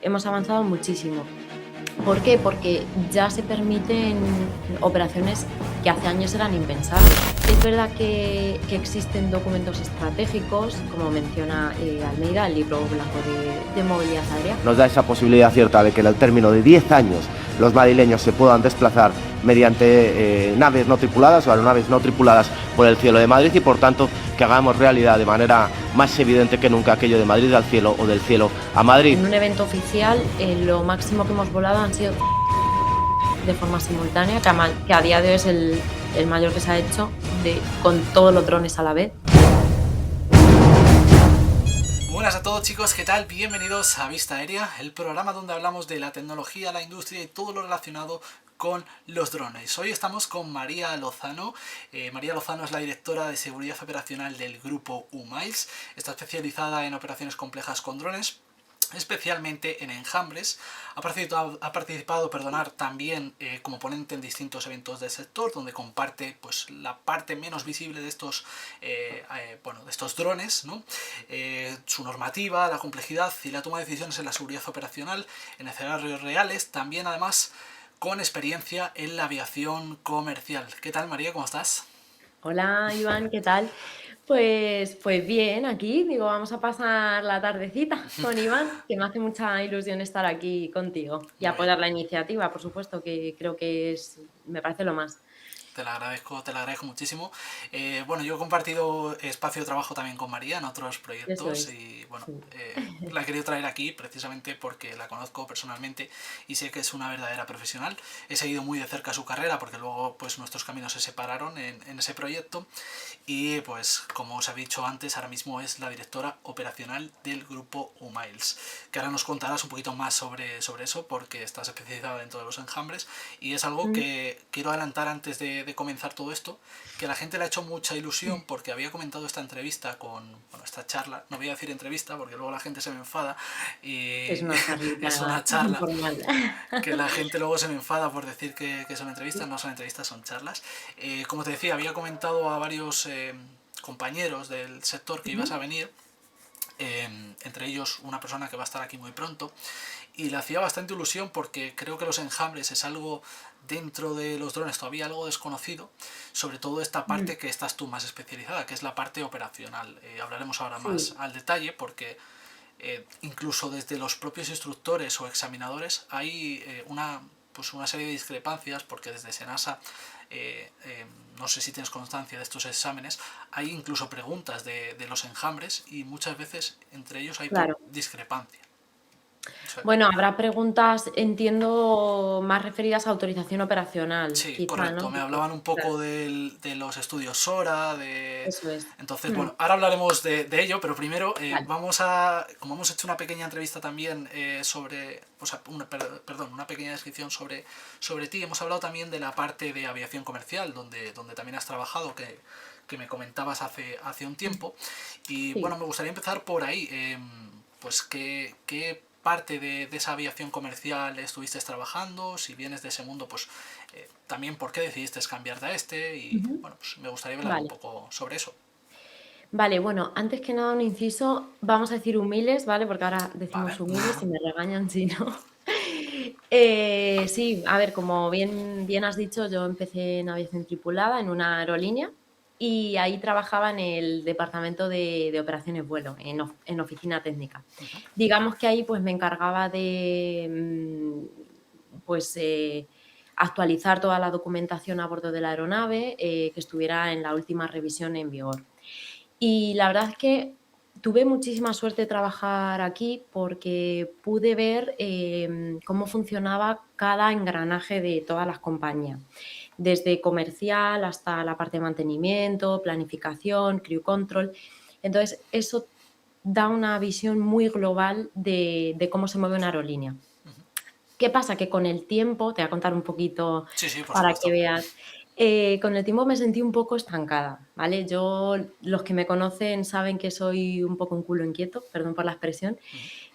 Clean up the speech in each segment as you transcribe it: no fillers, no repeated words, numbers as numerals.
hemos avanzado muchísimo. ¿Por qué? Porque ya se permiten operaciones que hace años eran impensables. Es verdad que existen documentos estratégicos, como menciona Almeida, el libro blanco de movilidad aérea. Nos da esa posibilidad cierta de que en el término de 10 años los madrileños se puedan desplazar mediante naves no tripuladas o aeronaves no tripuladas por el cielo de Madrid y por tanto que hagamos realidad de manera más evidente que nunca aquello de Madrid al cielo o del cielo a Madrid. En un evento oficial, lo máximo que hemos volado han sido de forma simultánea, que a día de hoy es el mayor que se ha hecho con todos los drones a la vez. Buenas a todos chicos, ¿qué tal? Bienvenidos a Vista Aérea, el programa donde hablamos de la tecnología, la industria y todo lo relacionado con los drones. Hoy estamos con María Lozano. María Lozano es la directora de seguridad operacional del grupo UMILES. Está especializada en operaciones complejas con drones, especialmente en enjambres. Ha participado también como ponente en distintos eventos del sector, donde comparte pues, la parte menos visible de estos, de estos drones, ¿no? Su normativa, la complejidad y la toma de decisiones en la seguridad operacional en escenarios reales, también además con experiencia en la aviación comercial. ¿Qué tal, María? ¿Cómo estás? Hola, Iván, ¿qué tal? Pues bien, aquí digo, vamos a pasar la tardecita con Iván, que me hace mucha ilusión estar aquí contigo y Muy bien. apoyar la iniciativa, por supuesto, que creo que me parece lo más. Te lo agradezco muchísimo. Bueno, yo he compartido espacio de trabajo también con María en otros Eso proyectos es. y bueno, Sí. la he querido traer aquí precisamente porque la conozco personalmente y sé que es una verdadera profesional. He seguido muy de cerca su carrera porque luego pues nuestros caminos se separaron en ese proyecto y pues como os he dicho antes, ahora mismo es la directora operacional del grupo UMILES, que ahora nos contarás un poquito más sobre eso porque estás especializada dentro de los enjambres y es algo Mm. que quiero adelantar antes de comenzar todo esto, que a la gente le ha hecho mucha ilusión porque había comentado esta entrevista esta charla, no voy a decir entrevista porque luego la gente se me enfada Es y una charlita es una charla informal. que la gente luego se me enfada por decir que son entrevistas, no son entrevistas, son charlas. Como te decía, había comentado a varios compañeros del sector que ibas a venir, entre ellos una persona que va a estar aquí muy pronto, y le hacía bastante ilusión porque creo que los enjambres es algo dentro de los drones todavía algo desconocido, sobre todo esta parte que estás tú más especializada, que es la parte operacional. Hablaremos ahora más Sí, al detalle porque incluso desde los propios instructores o examinadores hay una serie de discrepancias porque desde Senasa no sé si tienes constancia de estos exámenes, hay incluso preguntas de los enjambres y muchas veces entre ellos hay claro. discrepancia. O sea, Bueno, habrá preguntas, entiendo, más referidas a autorización operacional, sí, quizá, ¿no? correcto. Me Porque, hablaban un claro, poco de los estudios SORA, de... eso es. Entonces, Mm, bueno, ahora hablaremos de ello, pero primero vale. como hemos hecho una pequeña entrevista también sobre, o sea, una pequeña descripción sobre ti, hemos hablado también de la parte de aviación comercial, donde también has trabajado, que me comentabas hace un tiempo. Y bueno, Sí. me gustaría empezar por ahí. Pues, ¿qué parte de esa aviación comercial estuviste trabajando? Si vienes de ese mundo, pues también por qué decidiste cambiarte a este y Ujú. bueno, pues me gustaría hablar un Vale. poco sobre eso. Vale, bueno, antes que nada un inciso, vamos a decir humildes, ¿vale? Porque ahora Vale. decimos humildes y me regañan si no. Sí, a ver, como bien has dicho, yo empecé en aviación tripulada en una aerolínea y ahí trabajaba en el departamento de operaciones vuelo, en oficina técnica. Digamos que ahí pues me encargaba de pues actualizar toda la documentación a bordo de la aeronave, que estuviera en la última revisión en vigor. Y la verdad es que tuve muchísima suerte de trabajar aquí porque pude ver cómo funcionaba cada engranaje de todas las compañías, desde comercial hasta la parte de mantenimiento, planificación, crew control. Entonces, eso da una visión muy global de cómo se mueve una aerolínea. ¿Qué pasa? Que con el tiempo, te voy a contar un poquito Sí, sí, por para que supuesto. veas, con el tiempo me sentí un poco estancada, ¿vale? Los que me conocen saben que soy un poco un culo inquieto, perdón por la expresión,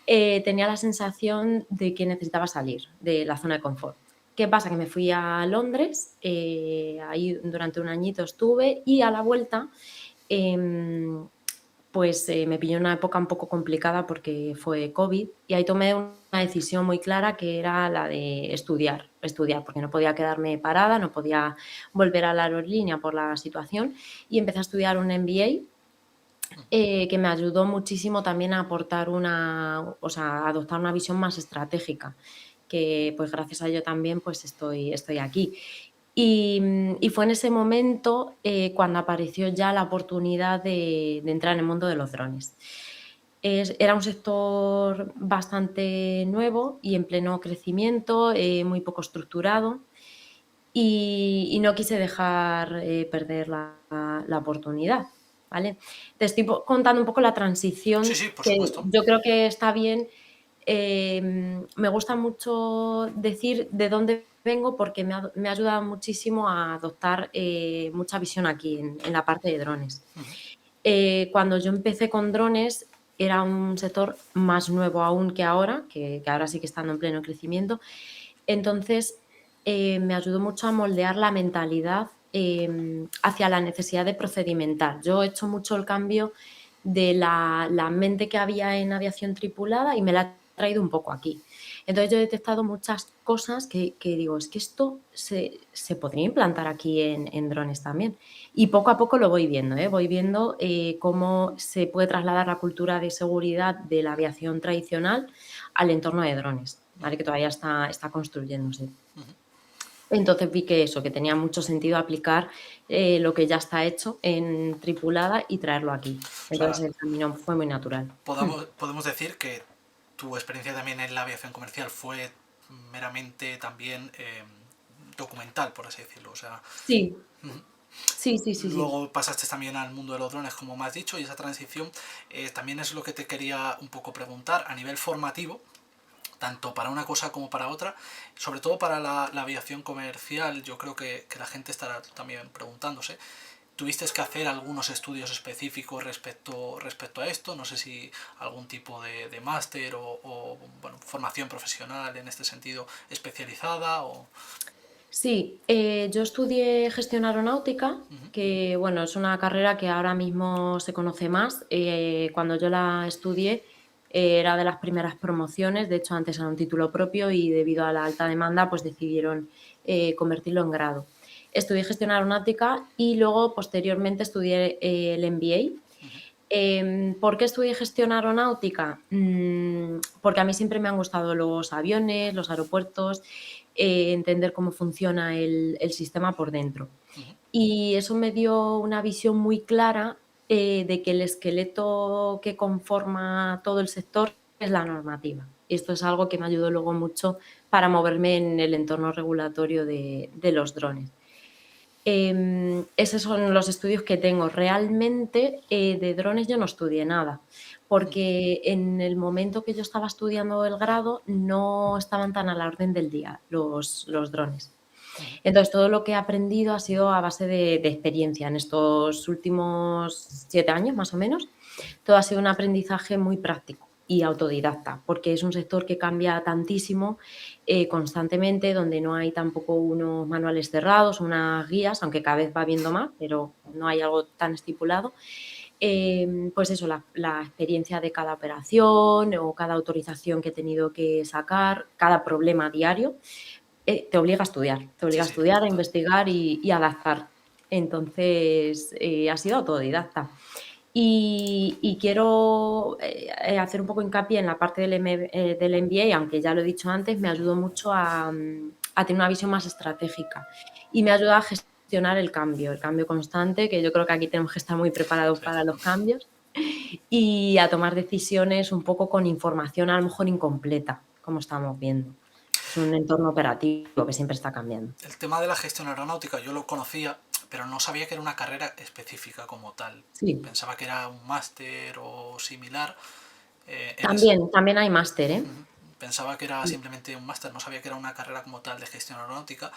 tenía la sensación de que necesitaba salir de la zona de confort. ¿Qué pasa? Que me fui a Londres, ahí durante un añito estuve y a la vuelta, em, pues me pilló en una época un poco complicada porque fue COVID y ahí tomé una decisión muy clara que era la de estudiar, porque no podía quedarme parada, no podía volver a la aerolínea por la situación y empecé a estudiar un MBA que me ayudó muchísimo también a aportar a adoptar una visión más estratégica, que pues gracias a ello también pues estoy aquí. Y fue en ese momento cuando apareció ya la oportunidad de entrar en el mundo de los drones. Era un sector bastante nuevo y en pleno crecimiento, muy poco estructurado y no quise dejar perder la oportunidad, ¿vale? Te estoy contando un poco la Sí, transición sí, por que supuesto. yo creo que está bien. Me gusta mucho decir de dónde vengo porque me ha ayudado muchísimo a adoptar mucha visión aquí en la parte de drones. Cuando yo empecé con drones era un sector más nuevo aún que ahora, que ahora sí que estando en pleno crecimiento. Entonces, me ayudó mucho a moldear la mentalidad hacia la necesidad de procedimental. Yo he hecho mucho el cambio de la mente que había en aviación tripulada y me la he traído un poco aquí. Entonces, yo he detectado muchas cosas que digo, es que esto se podría implantar aquí en drones también. Y poco a poco lo voy viendo, ¿eh? Voy viendo cómo se puede trasladar la cultura de seguridad de la aviación tradicional al entorno de drones, ¿vale? Que todavía está construyéndose. Entonces vi que eso, que tenía mucho sentido aplicar lo que ya está hecho en tripulada y traerlo aquí. O sea, Entonces el camino fue muy natural. podemos decir que tu experiencia también en la aviación comercial fue meramente también documental, por así decirlo. O sea, Sí, sí, sí, sí, sí. luego pasaste también al mundo de los drones, como me has dicho, y esa transición también es lo que te quería un poco preguntar a nivel formativo, tanto para una cosa como para otra, sobre todo para la aviación comercial. Yo creo que la gente estará también preguntándose. ¿Tuviste que hacer algunos estudios específicos respecto a esto? No sé si algún tipo de máster bueno, formación profesional en este sentido especializada o... Sí, yo estudié gestión aeronáutica, que bueno, es una carrera que ahora mismo se conoce más. Cuando yo la estudié era de las primeras promociones, de hecho antes era un título propio y debido a la alta demanda pues decidieron convertirlo en grado. Estudié gestión aeronáutica y luego posteriormente estudié el MBA. ¿Por qué estudié gestión aeronáutica? Porque a mí siempre me han gustado los aviones, los aeropuertos, entender cómo funciona el sistema por dentro. Y eso me dio una visión muy clara de que el esqueleto que conforma todo el sector es la normativa. Esto es algo que me ayudó luego mucho para moverme en el entorno regulatorio de los drones. Esos son los estudios que tengo. Realmente, de drones yo no estudié nada, porque en el momento que yo estaba estudiando el grado no estaban tan a la orden del día los drones. Entonces, todo lo que he aprendido ha sido a base de experiencia. En estos últimos 7 años, más o menos, todo ha sido un aprendizaje muy práctico y autodidacta, porque es un sector que cambia tantísimo constantemente, donde no hay tampoco unos manuales cerrados, unas guías, aunque cada vez va viendo más, pero no hay algo tan estipulado. Pues eso, la experiencia de cada operación o cada autorización que he tenido que sacar, cada problema diario, te obliga a estudiar, Sí, a sí, estudiar, a total. investigar y adaptar. Entonces, ha sido autodidacta. Y quiero hacer un poco hincapié en la parte del MBA, aunque ya lo he dicho antes, me ayudó mucho a tener una visión más estratégica y me ayuda a gestionar el cambio constante, que yo creo que aquí tenemos que estar muy preparados Sí. para los cambios y a tomar decisiones un poco con información a lo mejor incompleta, como estamos viendo. Es un entorno operativo que siempre está cambiando. El tema de la gestión aeronáutica yo lo conocía, pero no sabía que era una carrera específica como tal. Sí, Pensaba que era un máster o similar. En ese... también hay máster, ¿eh? pensaba que era simplemente un máster, no sabía que era una carrera como tal de gestión aeronáutica.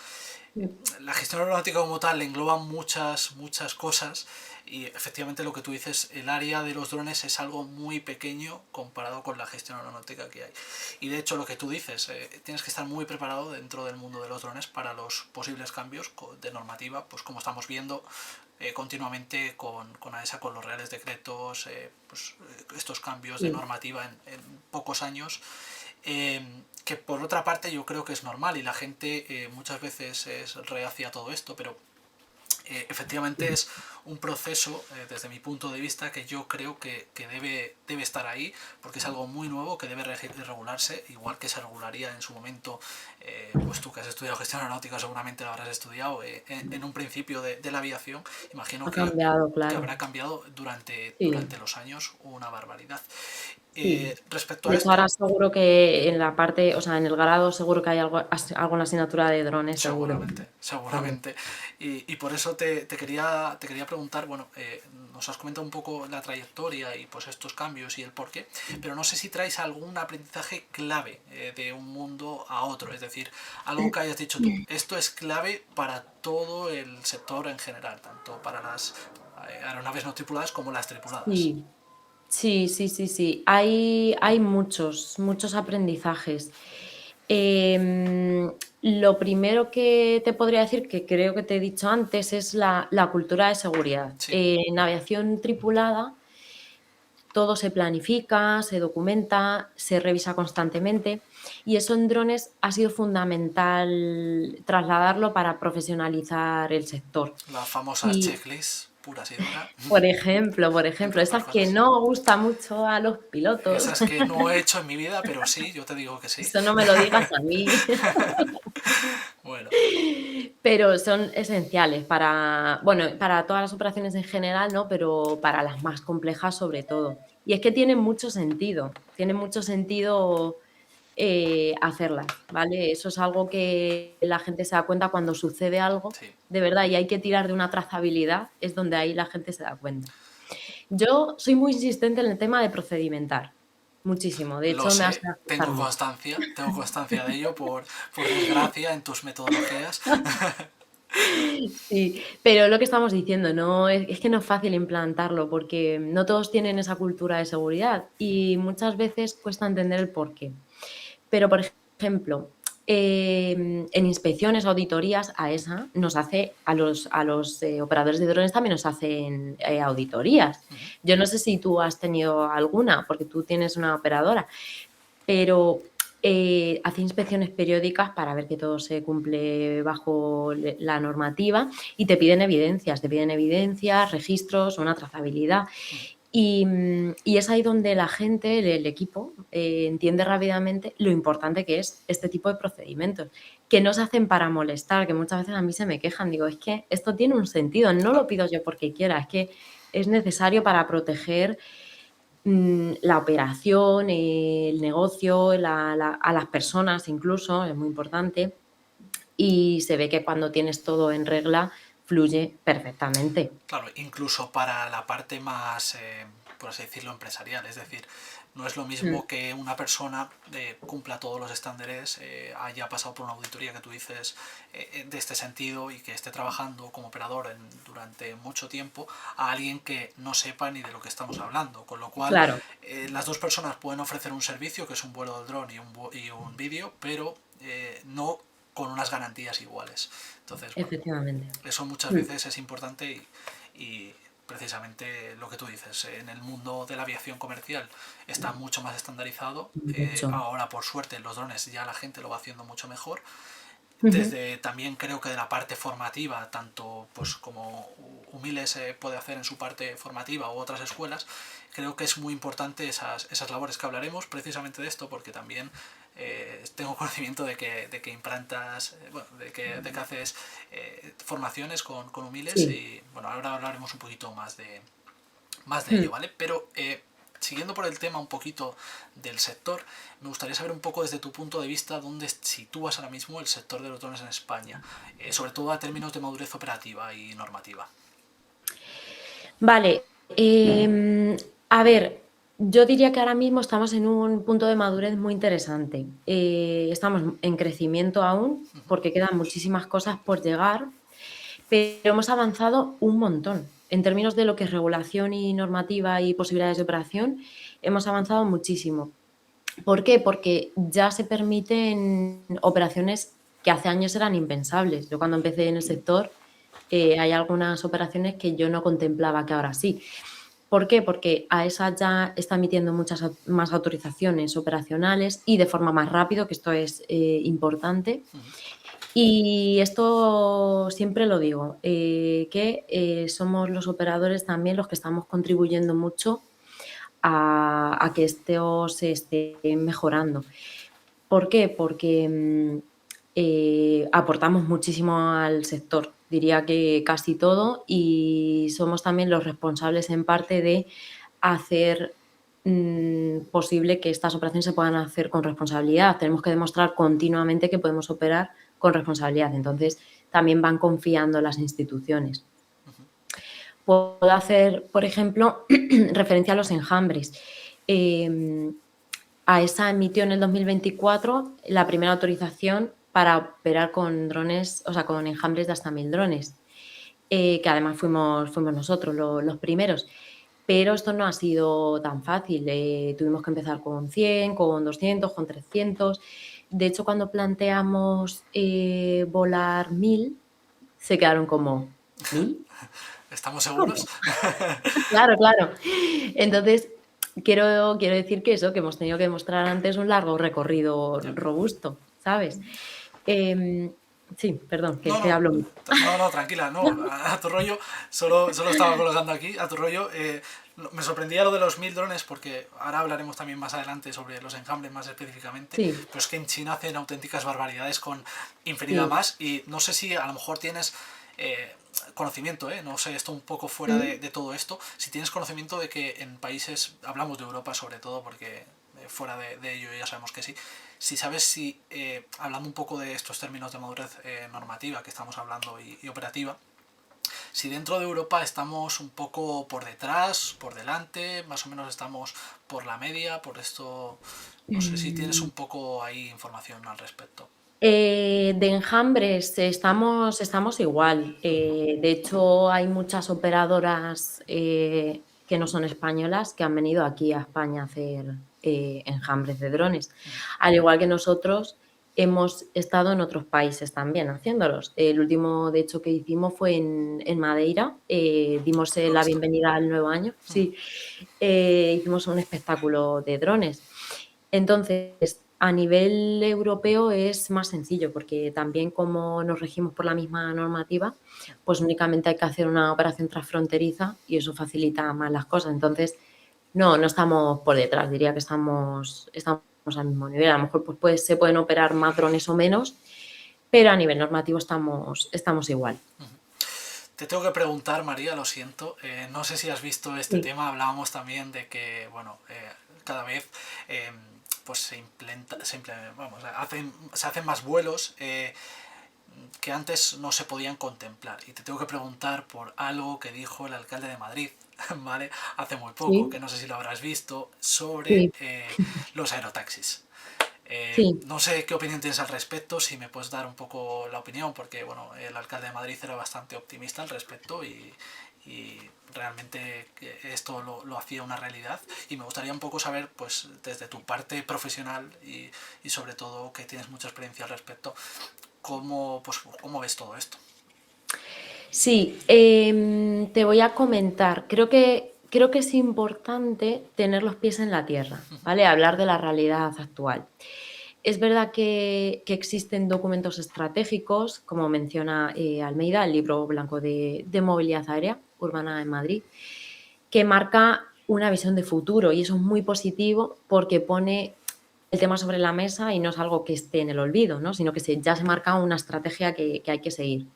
Mm. La gestión aeronáutica como tal engloba muchas cosas y efectivamente lo que tú dices, el área de los drones es algo muy pequeño comparado con la gestión aeronáutica que hay. Y de hecho lo que tú dices, tienes que estar muy preparado dentro del mundo de los drones para los posibles cambios de normativa, pues como estamos viendo continuamente con AESA, con los reales decretos, estos cambios de Sí. normativa en pocos años. Que por otra parte yo creo que es normal y la gente muchas veces es reacia a todo esto, pero efectivamente es un proceso, desde mi punto de vista, que yo creo que debe estar ahí, porque es algo muy nuevo que debe regularse, igual que se regularía en su momento, pues tú que has estudiado gestión aeronáutica seguramente lo habrás estudiado en un principio de la aviación, imagino Ha cambiado, que claro. habrá cambiado durante Sí, los años una barbaridad. sí. Respecto a De hecho, esto, ahora seguro que en la parte, o sea, en el grado seguro que hay alguna asignatura de drones, seguro. seguramente, Vamos. seguramente. Y por eso te quería preguntar, bueno, nos has comentado un poco la trayectoria y pues estos cambios y el porqué, pero no sé si traes algún aprendizaje clave de un mundo a otro, es decir, algo que hayas dicho tú, esto es clave para todo el sector en general, tanto para las aeronaves no tripuladas como las tripuladas. Sí, sí, sí, sí, sí. Hay muchos aprendizajes. Lo primero que te podría decir, que creo que te he dicho antes, es la cultura de seguridad. Sí, En aviación tripulada todo se planifica, se documenta, se revisa constantemente y eso en drones ha sido fundamental trasladarlo para profesionalizar el sector. las famosas Y checklists, puras y duras, por ejemplo, entre otras esas que cosas. no gusta mucho a los pilotos. Esas que no he hecho en mi vida, pero sí, yo te digo que sí. Eso no me lo digas a mí. Bueno, Pero son esenciales para, bueno, para todas las operaciones en general, ¿no? Pero para las más complejas sobre todo. Y es que tiene mucho sentido hacerlas, ¿vale? Eso es algo que la gente se da cuenta cuando sucede algo, sí. de verdad, y hay que tirar de una trazabilidad, es donde ahí la gente se da cuenta. Yo soy muy insistente en el tema de procedimentar, muchísimo. De Lo hecho, me hace sé, gustar mucho. tengo constancia de ello por desgracia en tus metodologías. Sí, pero lo que estamos diciendo, no es que no es fácil implantarlo, porque no todos tienen esa cultura de seguridad y muchas veces cuesta entender el porqué. Pero, por ejemplo, en inspecciones, auditorías, AESA nos hace a los operadores de drones también nos hacen, auditorías. Ujú. Yo no sé si tú has tenido alguna, porque tú tienes una operadora, pero, hace inspecciones periódicas para ver que todo se cumple bajo la normativa y te piden evidencias, registros, una trazabilidad. Y es ahí donde la gente, el equipo, entiende rápidamente lo importante que es este tipo de procedimientos, que no se hacen para molestar, que muchas veces a mí se me quejan, digo, es que esto tiene un sentido, no lo Claro, pido yo porque quiera, es que es necesario para proteger la operación, el negocio, a las personas incluso, es muy importante, y se ve que cuando tienes todo en regla, fluye perfectamente. claro, incluso para la parte más, por así decirlo, empresarial. Es decir, no es lo Mm, mismo que una persona cumpla todos los estándares, haya pasado por una auditoría que tú dices de este sentido y que esté trabajando como operador durante mucho tiempo, a alguien que no sepa ni de lo que estamos hablando. Con lo cual, claro, las dos personas pueden ofrecer un servicio, que es un vuelo de dron y un vídeo, pero no con unas garantías iguales. Entonces, bueno, efectivamente. eso muchas Mm, veces es importante y precisamente lo que tú dices, en el mundo de la aviación comercial está mucho más estandarizado. mucho. Ahora, por suerte, en los drones ya la gente lo va haciendo mucho mejor. Ujú. Desde también creo que de la parte formativa, tanto pues como Humiles puede hacer en su parte formativa u otras escuelas, creo que es muy importante esas labores que hablaremos precisamente de esto, porque también tengo conocimiento de que implantas, bueno, de que haces formaciones con Humiles Sí. y bueno, ahora hablaremos un poquito más de ello, Mm. ¿vale? Pero siguiendo por el tema un poquito del sector, me gustaría saber un poco desde tu punto de vista dónde sitúas ahora mismo el sector de los drones en España, sobre todo a términos de madurez operativa y normativa. Vale, a ver, Yo diría que ahora mismo estamos en un punto de madurez muy interesante. Estamos en crecimiento aún, porque quedan muchísimas cosas por llegar, pero hemos avanzado un montón. En términos de lo que es regulación y normativa y posibilidades de operación, hemos avanzado muchísimo. ¿Por qué? Porque ya se permiten operaciones que hace años eran impensables. Yo cuando empecé en el sector, hay algunas operaciones que yo no contemplaba que ahora sí. ¿Por qué? Porque AESA ya está emitiendo muchas más autorizaciones operacionales y de forma más rápido, que esto es importante. Y esto siempre lo digo, que somos los operadores también los que estamos contribuyendo mucho a que esto se esté mejorando. ¿Por qué? Porque aportamos muchísimo al sector, diría que casi todo, y somos también los responsables en parte de hacer posible que estas operaciones se puedan hacer con responsabilidad. Tenemos que demostrar continuamente que podemos operar con responsabilidad. Entonces, también van confiando las instituciones. Puedo hacer, por ejemplo, referencia a los enjambres. AESA emitió en el 2024 la primera autorización para operar con drones, o sea, con enjambres de hasta 1.000 drones, que además fuimos nosotros los primeros. Pero esto no ha sido tan fácil. Tuvimos que empezar con 100, con 200, con 300. De hecho, cuando planteamos volar 1.000, se quedaron como, ¿1.000? ¿Estamos seguros? Claro, claro. Entonces, quiero decir que eso, que hemos tenido que demostrar antes un largo recorrido Ya. robusto, ¿sabes? Sí, perdón, No, que no, hablo mucho. no, tranquila, no, a tu rollo, solo estaba colocando aquí, a tu rollo. Me sorprendía lo de los 1.000 drones porque ahora hablaremos también más adelante sobre los enjambres más específicamente, Sí, pero es que en China hacen auténticas barbaridades con infinidad sí. más y no sé si a lo mejor tienes conocimiento, no sé, esto un poco fuera de todo esto, si tienes conocimiento de que en países, hablamos de Europa sobre todo porque fuera de ello ya sabemos que sí, si sabes si, hablando un poco de estos términos de madurez normativa que estamos hablando y operativa, si dentro de Europa estamos un poco por detrás, por delante, más o menos estamos por la media, por esto, no sé si tienes un poco ahí información al respecto. De enjambres estamos igual. De hecho, hay muchas operadoras que no son españolas que han venido aquí a España a hacer enjambres de drones. Al igual que nosotros hemos estado en otros países también haciéndolos. El último, de hecho, que hicimos fue en Madeira. Dimos Lo he la visto. bienvenida al nuevo año. Sí, hicimos un espectáculo de drones. Entonces, a nivel europeo es más sencillo porque también como nos regimos por la misma normativa, pues únicamente hay que hacer una operación transfronteriza y eso facilita más las cosas. Entonces, no estamos por detrás, diría que estamos al mismo nivel. A lo mejor pues se pueden operar más drones o menos, pero a nivel normativo estamos igual. Te tengo que preguntar, María, lo siento, no sé si has visto este Sí, tema, hablábamos también de que, bueno, cada vez pues vamos, se hacen más vuelos que antes no se podían contemplar. Y te tengo que preguntar por algo que dijo el alcalde de Madrid, ¿vale? Hace muy poco, sí, que no sé si lo habrás visto, sobre sí, los aerotaxis. sí. No sé qué opinión tienes al respecto, si me puedes dar un poco la opinión, porque bueno, el alcalde de Madrid era bastante optimista al respecto y realmente esto lo hacía una realidad y me gustaría un poco saber, pues desde tu parte profesional y sobre todo que tienes mucha experiencia al respecto, cómo ves todo esto. Sí, te voy a comentar. Creo que es importante tener los pies en la tierra, ¿vale? Hablar de la realidad actual. Es verdad que existen documentos estratégicos, como menciona Almeida, el libro blanco de movilidad aérea urbana en Madrid, que marca una visión de futuro y eso es muy positivo porque pone el tema sobre la mesa y no es algo que esté en el olvido, ¿no? Sino que ya se marca una estrategia que hay que seguir.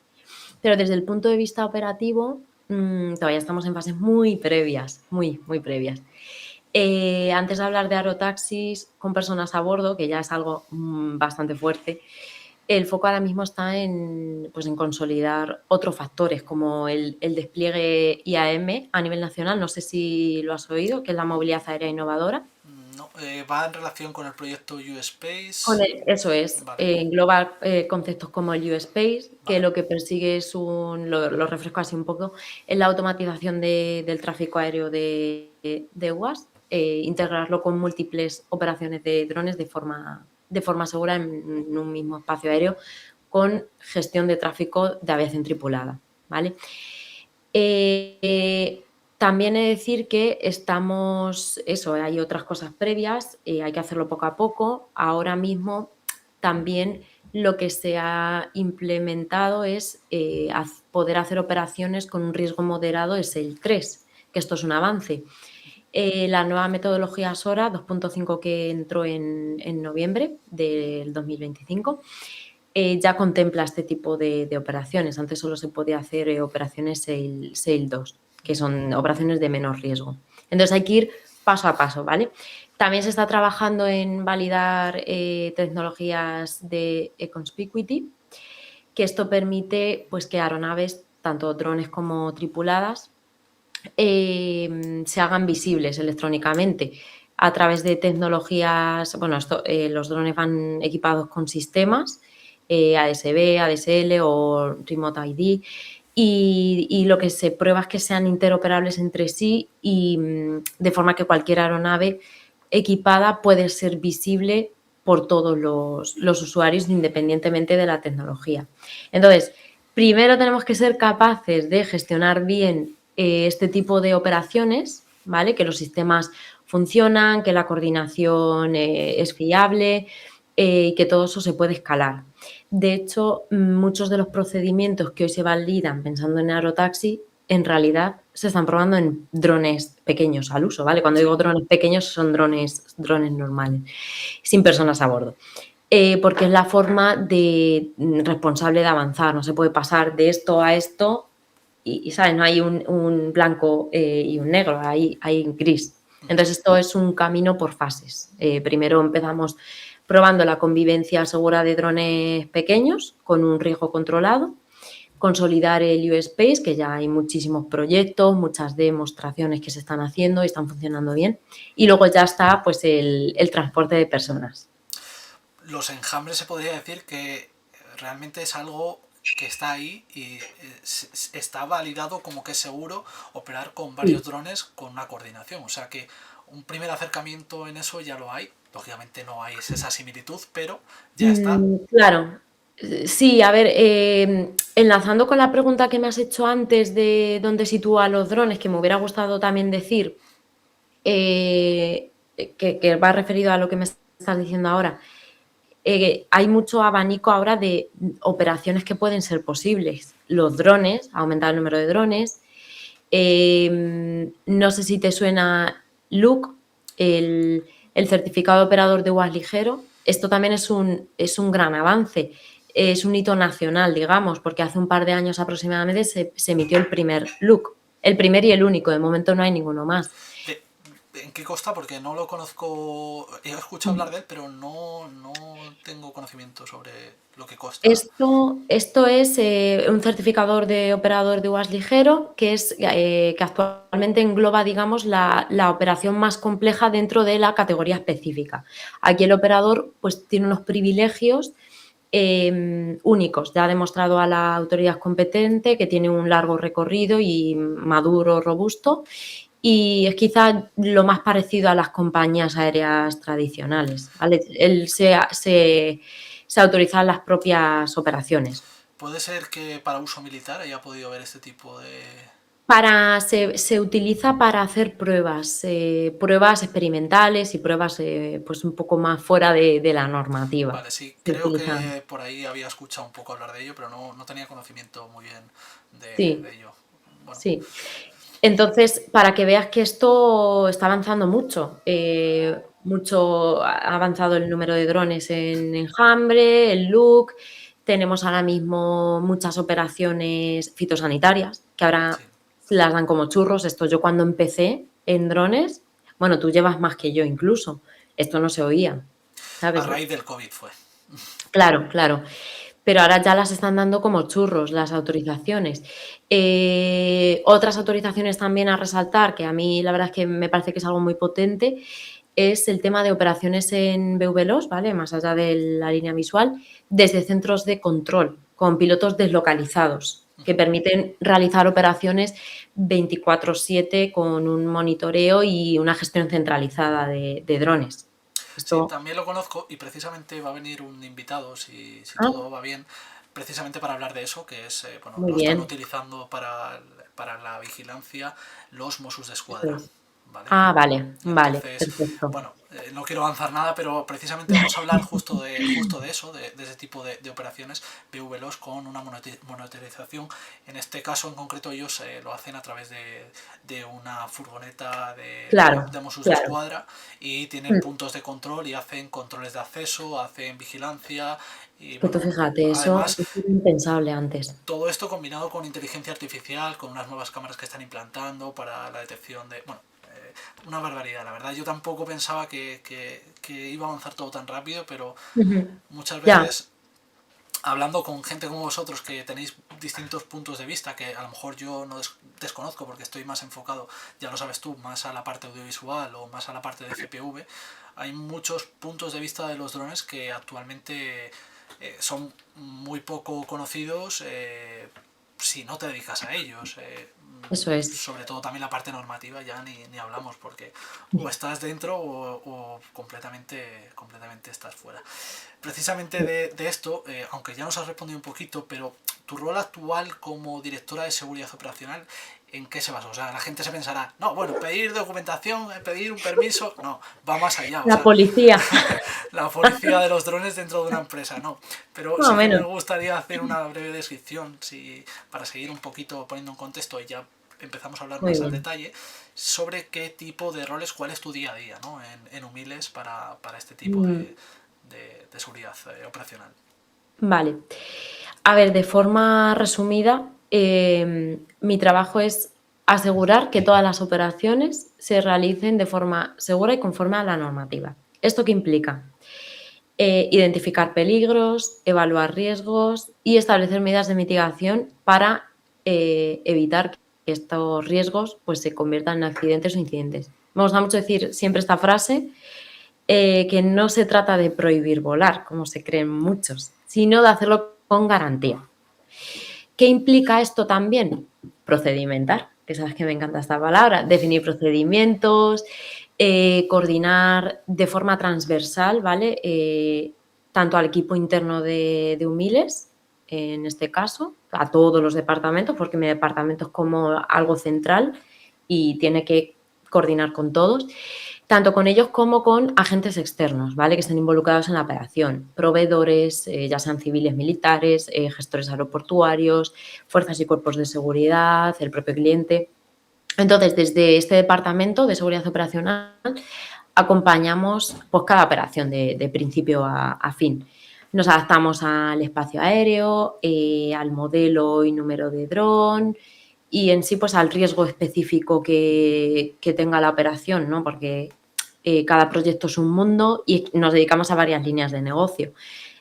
Pero desde el punto de vista operativo, todavía estamos en fases muy previas, muy, muy previas. Antes de hablar de aerotaxis con personas a bordo, que ya es algo bastante fuerte, el foco ahora mismo está en, pues, en consolidar otros factores, como el despliegue IAM a nivel nacional, no sé si lo has oído, que es la movilidad aérea innovadora. No, va en relación con el proyecto U-Space. Eso es, Vale, engloba conceptos como el U-Space, que vale. lo que persigue es lo refresco así un poco, es la automatización del tráfico aéreo de UAS, integrarlo con múltiples operaciones de drones de forma segura en un mismo espacio aéreo, con gestión de tráfico de aviación tripulada, ¿vale? También he de decir que hay otras cosas previas, hay que hacerlo poco a poco. Ahora mismo también lo que se ha implementado es poder hacer operaciones con un riesgo moderado, es el 3, que esto es un avance. La nueva metodología SORA 2.5 que entró en noviembre del 2025 ya contempla este tipo de operaciones. Antes solo se podía hacer operaciones SAIL 2, que son operaciones de menor riesgo. Entonces hay que ir paso a paso, ¿vale? También se está trabajando en validar tecnologías de e-conspicuity, que esto permite, pues, que aeronaves, tanto drones como tripuladas, se hagan visibles electrónicamente a través de tecnologías. Bueno, los drones van equipados con sistemas ASB, ADSL o Remote ID, y lo que se prueba es que sean interoperables entre sí y de forma que cualquier aeronave equipada puede ser visible por todos los usuarios independientemente de la tecnología. Entonces, primero tenemos que ser capaces de gestionar bien este tipo de operaciones, ¿vale? Que los sistemas funcionan, que la coordinación es fiable y que todo eso se puede escalar. De hecho, muchos de los procedimientos que hoy se validan pensando en aerotaxi, en realidad se están probando en drones pequeños al uso, ¿vale? Cuando digo drones pequeños son drones normales, sin personas a bordo. Porque es la forma responsable de avanzar, no se puede pasar de esto a esto y ¿sabes? No hay un blanco y un negro, hay gris. Entonces esto es un camino por fases. Primero empezamos probando la convivencia segura de drones pequeños con un riesgo controlado, consolidar el U-Space, que ya hay muchísimos proyectos, muchas demostraciones que se están haciendo y están funcionando bien, y luego ya está, pues, el transporte de personas. Los enjambres se podría decir que realmente es algo que está ahí y está validado como que es seguro operar con varios Sí. drones con una coordinación. O sea que un primer acercamiento en eso ya lo hay. Lógicamente no hay esa similitud, pero ya está. Claro. Sí, a ver, enlazando con la pregunta que me has hecho antes de dónde sitúa los drones, que me hubiera gustado también decir, que va referido a lo que me estás diciendo ahora. Hay mucho abanico ahora de operaciones que pueden ser posibles. Los drones, aumentar el número de drones. No sé si te suena LUC, el certificado de operador de UAS ligero. Esto también es un gran avance. Es un hito nacional, digamos, porque hace un par de años aproximadamente se emitió el primer LUC. El primer y el único, de momento no hay ninguno más. ¿En qué consta? Porque no lo conozco, he escuchado hablar de él, pero no tengo conocimiento sobre lo que consta. Esto es un certificador de operador de UAS ligero que actualmente engloba, digamos, la operación más compleja dentro de la categoría específica. Aquí el operador, pues, tiene unos privilegios únicos. Ya ha demostrado a la autoridad competente que tiene un largo recorrido y maduro, robusto, y es quizá lo más parecido a las compañías aéreas tradicionales, ¿vale? Él se autorizan las propias operaciones. ¿Puede ser que para uso militar haya podido haber este tipo de...? Se utiliza para hacer pruebas experimentales y pruebas, pues, un poco más fuera de la normativa. Vale, sí, Se creo utiliza. que por ahí había escuchado un poco hablar de ello, pero no tenía conocimiento muy bien Sí, de ello. Bueno, sí. Entonces, para que veas que esto está avanzando mucho, ha avanzado el número de drones en enjambre, el LUC, tenemos ahora mismo muchas operaciones fitosanitarias, que sí. ahora las dan como churros. Esto yo cuando empecé en drones, bueno, tú llevas más que yo incluso, esto no se oía, A ¿sabes? raíz del COVID fue. Claro, claro. Pero ahora ya las están dando como churros las autorizaciones. Otras autorizaciones también a resaltar, que a mí la verdad es que me parece que es algo muy potente, es el tema de operaciones en BVLOS, ¿vale? Más allá de la línea visual, desde centros de control, con pilotos deslocalizados, que permiten realizar operaciones 24/7 con un monitoreo y una gestión centralizada de drones. Sí, Esto, también lo conozco y precisamente va a venir un invitado, si ah, todo va bien, precisamente para hablar de eso, que es, bueno, muy lo están bien, utilizando para la vigilancia los Mossos de eso Escuadra, es. ¿vale? Ah, vale, vale, Entonces, perfecto. bueno, no quiero avanzar nada, pero precisamente vamos a hablar justo de eso, de ese tipo de operaciones BVLOS con una monitorización. En este caso en concreto ellos lo hacen a través de una furgoneta Claro, de Mossos de claro. Escuadra y tienen Mm. puntos de control y hacen controles de acceso, hacen vigilancia y Pues tú bueno, fíjate, además eso era impensable antes. todo esto combinado con inteligencia artificial, con unas nuevas cámaras que están implantando para la detección de... Bueno, una barbaridad, la verdad. Yo tampoco pensaba que iba a avanzar todo tan rápido, pero Ujú. muchas Ya, veces hablando con gente como vosotros que tenéis distintos puntos de vista que a lo mejor yo no desconozco porque estoy más enfocado, ya lo sabes tú, más a la parte audiovisual o más a la parte de FPV, hay muchos puntos de vista de los drones que actualmente son muy poco conocidos si no te dedicas a ellos. eso es. Sobre todo también la parte normativa ya ni hablamos porque o estás dentro o completamente estás fuera. Precisamente de esto, aunque ya nos has respondido un poquito, pero tu rol actual como directora de seguridad operacional, ¿en qué se basa? O sea, la gente se pensará, no, bueno, pedir documentación, pedir un permiso, no, va más allá, o La sea, policía, la policía de los drones dentro de una empresa, no. Pero más o sí que me menos. gustaría hacer una breve descripción, para seguir un poquito poniendo en contexto y ya empezamos a hablar Muy más al bien. detalle sobre qué tipo de roles, cuál es tu día a día, ¿no? En Humiles para este tipo Mm, de seguridad operacional. vale. A ver, de forma resumida, mi trabajo es asegurar que todas las operaciones se realicen de forma segura y conforme a la normativa. ¿Esto qué implica? Identificar peligros, evaluar riesgos y establecer medidas de mitigación para evitar que estos riesgos pues, se conviertan en accidentes o incidentes. Me gusta mucho decir siempre esta frase, que no se trata de prohibir volar, como se creen muchos, sino de hacerlo con garantía. ¿Qué implica esto también? Procedimentar, que sabes que me encanta esta palabra, definir procedimientos, coordinar de forma transversal, ¿vale? Tanto al equipo interno de Humiles, en este caso, a todos los departamentos, porque mi departamento es como algo central y tiene que coordinar con todos, tanto con ellos como con agentes externos, ¿vale? Que estén involucrados en la operación, proveedores, ya sean civiles, militares, gestores aeroportuarios, fuerzas y cuerpos de seguridad, el propio cliente. Entonces, desde este departamento de seguridad operacional acompañamos pues, cada operación de principio a fin. Nos adaptamos al espacio aéreo, al modelo y número de dron y en sí pues al riesgo específico que tenga la operación, ¿no? Porque cada proyecto es un mundo y nos dedicamos a varias líneas de negocio.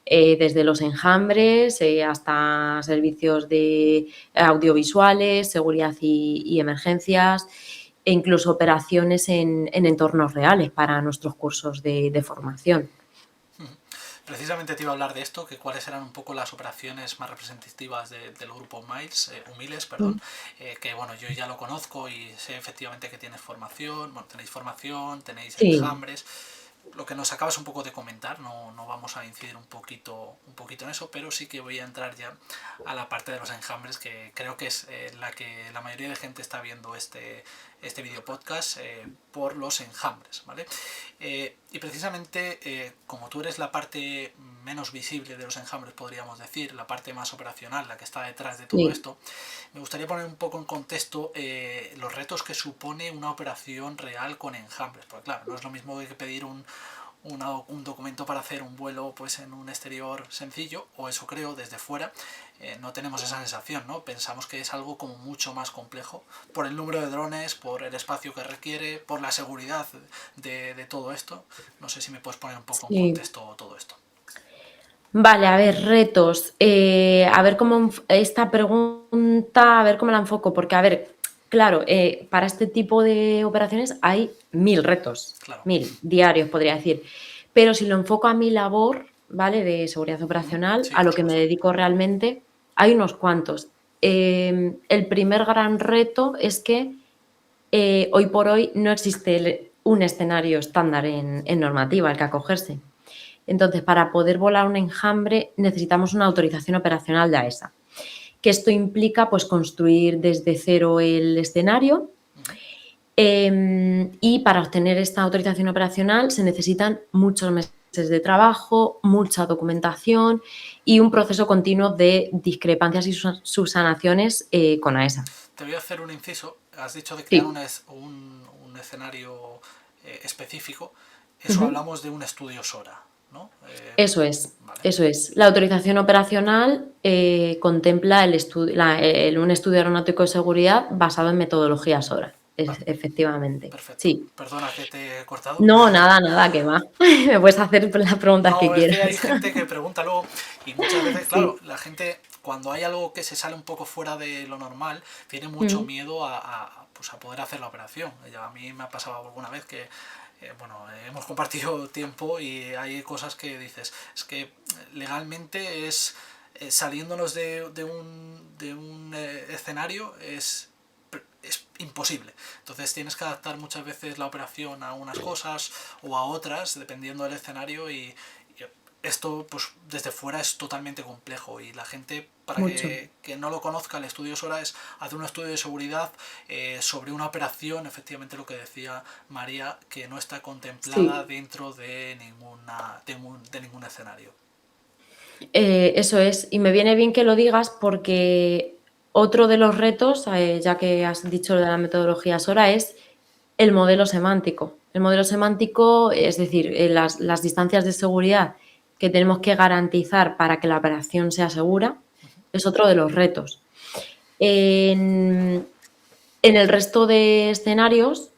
Desde los enjambres hasta servicios de audiovisuales, seguridad y emergencias, e incluso operaciones en entornos reales para nuestros cursos de formación. Precisamente te iba a hablar de esto, que cuáles eran un poco las operaciones más representativas del grupo Humiles, perdón, que bueno, yo ya lo conozco y sé efectivamente que tienes formación, bueno, tenéis formación, tenéis Sí, enjambres, lo que nos acabas un poco de comentar, no vamos a incidir un poquito en eso, pero sí que voy a entrar ya a la parte de los enjambres, que creo que es la que la mayoría de gente está viendo este video podcast por los enjambres, ¿vale? Y precisamente como tú eres la parte menos visible de los enjambres, podríamos decir, la parte más operacional, la que está detrás de todo sí. esto, me gustaría poner un poco en contexto los retos que supone una operación real con enjambres, porque claro, no es lo mismo que pedir un documento para hacer un vuelo pues en un exterior sencillo, o eso creo desde fuera, no tenemos esa sensación, ¿no? Pensamos que es algo como mucho más complejo por el número de drones, por el espacio que requiere, por la seguridad de todo esto. No sé si me puedes poner un poco en Sí. contexto todo esto. Vale, a ver, retos. A ver cómo esta pregunta, a ver cómo la enfoco, porque, a ver, claro, para este tipo de operaciones hay 1000 retos, Claro. 1000 diarios, podría decir. Pero si lo enfoco a mi labor, ¿vale? De seguridad operacional, Sí, a por lo que me supuesto. dedico realmente, hay unos cuantos. El primer gran reto es que hoy por hoy no existe un escenario estándar en normativa al que acogerse. Entonces, para poder volar un enjambre necesitamos una autorización operacional de AESA, que esto implica pues construir desde cero el escenario, y para obtener esta autorización operacional se necesitan muchos meses de trabajo, mucha documentación y un proceso continuo de discrepancias y subsanaciones con AESA. Te voy a hacer un inciso. Has dicho de crear Sí. un escenario específico. Eso Ujú. hablamos de un estudio SORA, ¿no? Eso es, Vale. eso es. La autorización operacional contempla un estudio aeronáutico de seguridad basado en metodologías SORA, Vale, efectivamente. perfecto. Sí. Perdona que te he cortado. No, nada, nada, que va. Me puedes hacer las preguntas que No, es que hay quieras. gente que pregunta luego y muchas veces, claro, Sí. la gente cuando hay algo que se sale un poco fuera de lo normal, tiene mucho Mm. miedo pues a poder hacer la operación. A mí me ha pasado alguna vez que, bueno, hemos compartido tiempo y hay cosas que dices, es que legalmente es saliéndonos de un escenario es imposible. Entonces tienes que adaptar muchas veces la operación a unas cosas o a otras, dependiendo del escenario, y esto pues desde fuera es totalmente complejo y la gente, para Mucho. que no lo conozca, el estudio SORA es hacer un estudio de seguridad sobre una operación, efectivamente lo que decía María, que no está contemplada Sí. dentro de ningún escenario. Eso es. Y me viene bien que lo digas porque otro de los retos, ya que has dicho lo de la metodología SORA, es el modelo semántico. El modelo semántico, es decir, las distancias de seguridad que tenemos que garantizar para que la operación sea segura, es otro de los retos. En, en el resto de escenarios,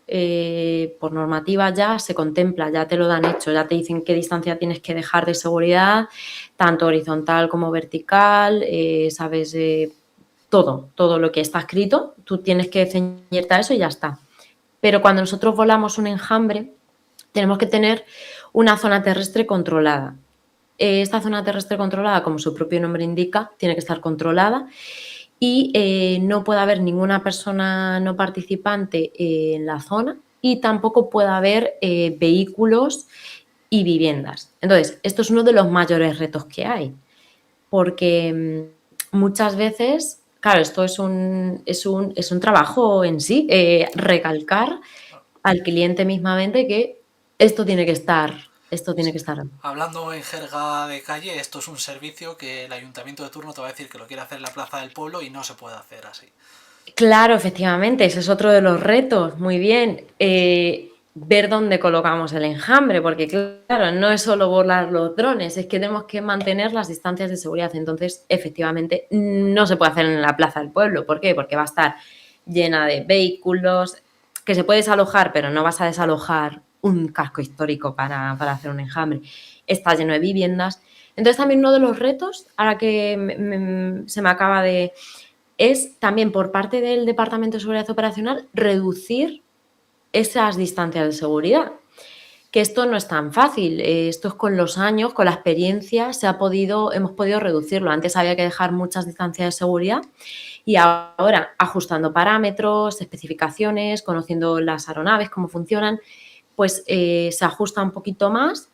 por normativa ya se contempla, ya te lo dan hecho, ya te dicen qué distancia tienes que dejar de seguridad, tanto horizontal como vertical, sabes, todo lo que está escrito, tú tienes que ceñirte a eso y ya está. Pero cuando nosotros volamos un enjambre, tenemos que tener una zona terrestre controlada. Esta zona terrestre controlada, como su propio nombre indica, tiene que estar controlada y no puede haber ninguna persona no participante en la zona y tampoco puede haber vehículos y viviendas. Entonces, esto es uno de los mayores retos que hay, porque muchas veces, claro, esto es un trabajo en sí, recalcar al cliente mismamente que esto tiene que estar, esto tiene Sí. que estar. Hablando en jerga de calle, esto es un servicio que el ayuntamiento de turno te va a decir que lo quiere hacer en la plaza del pueblo y no se puede hacer así. Claro, efectivamente, ese es otro de los retos. Muy bien. Ver dónde colocamos el enjambre, porque claro, no es solo volar los drones, es que tenemos que mantener las distancias de seguridad. Entonces, efectivamente, no se puede hacer en la plaza del pueblo. ¿Por qué? Porque va a estar llena de vehículos, que se puede desalojar, pero no vas a desalojar un casco histórico para hacer un enjambre. Está lleno de viviendas. Entonces, también uno de los retos, ahora que se me acaba es también por parte del Departamento de Seguridad Operacional reducir esas distancias de seguridad. Que esto no es tan fácil, esto es con los años, con la experiencia, hemos podido reducirlo. Antes había que dejar muchas distancias de seguridad y ahora ajustando parámetros, especificaciones, conociendo las aeronaves, cómo funcionan, pues se ajusta un poquito más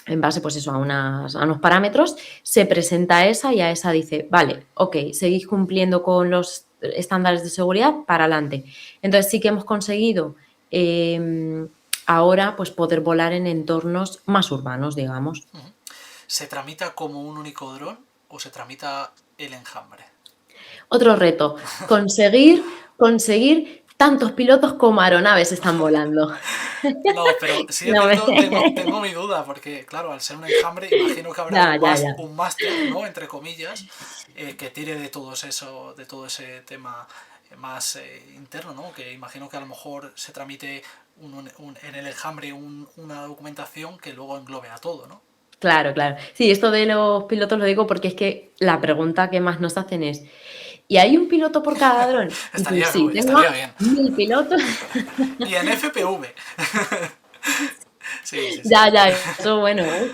en base pues eso, a unos parámetros, se presenta a ESA y a ESA dice, vale, ok, seguís cumpliendo con los estándares de seguridad, para adelante. Entonces sí que hemos conseguido ahora pues poder volar en entornos más urbanos, digamos. ¿Se tramita como un único dron o se tramita el enjambre? Otro reto, conseguir tantos pilotos como aeronaves están volando. No, pero sí es No me... cierto, tengo mi duda, porque claro, al ser un enjambre, imagino que habrá Ya, ya, ya. un máster, ¿no? Entre comillas, que tire de todo ese tema más interno, ¿no? Que imagino que a lo mejor se tramite en el enjambre una documentación que luego englobe a todo, ¿no? Claro, claro. Sí, esto de los pilotos lo digo porque es que la pregunta que más nos hacen es, ¿y hay un piloto por cada dron? Y tú, Estaría, sí, tengo estaría bien. 1000 pilotos. Y en FPV. Sí, sí, sí. Ya, ya, eso bueno, ¿eh?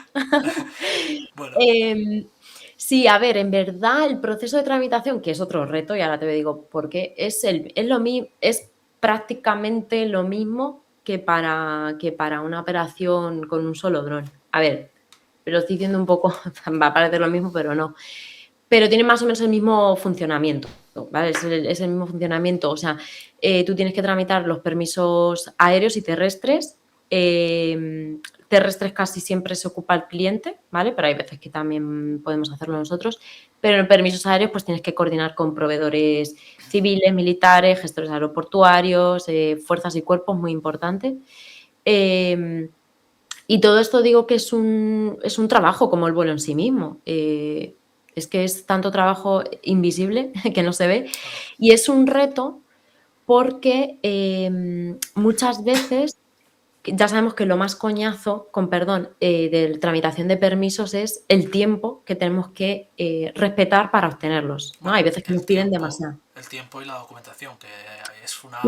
Bueno, Em, sí, a ver, en verdad el proceso de tramitación, que es otro reto, y ahora te digo por qué, es prácticamente lo mismo que para una operación con un solo dron. A ver, lo estoy diciendo un poco, va a parecer lo mismo, pero no. Pero tiene más o menos el mismo funcionamiento, ¿vale? Es el mismo funcionamiento. O sea, tú tienes que tramitar los permisos aéreos y terrestres. Terrestres casi siempre se ocupa el cliente, ¿vale? Pero hay veces que también podemos hacerlo nosotros. Pero en permisos aéreos, pues tienes que coordinar con proveedores civiles, militares, gestores aeroportuarios, fuerzas y cuerpos, muy importante. Y todo esto digo que es un trabajo como el vuelo en sí mismo. Es que es tanto trabajo invisible que no se ve claro. y es un reto porque muchas veces ya sabemos que lo más coñazo, con perdón, de tramitación de permisos es el tiempo que tenemos que respetar para obtenerlos, ¿no? Hay Bueno, veces que nos piden demasiado. el tiempo y la documentación, que es una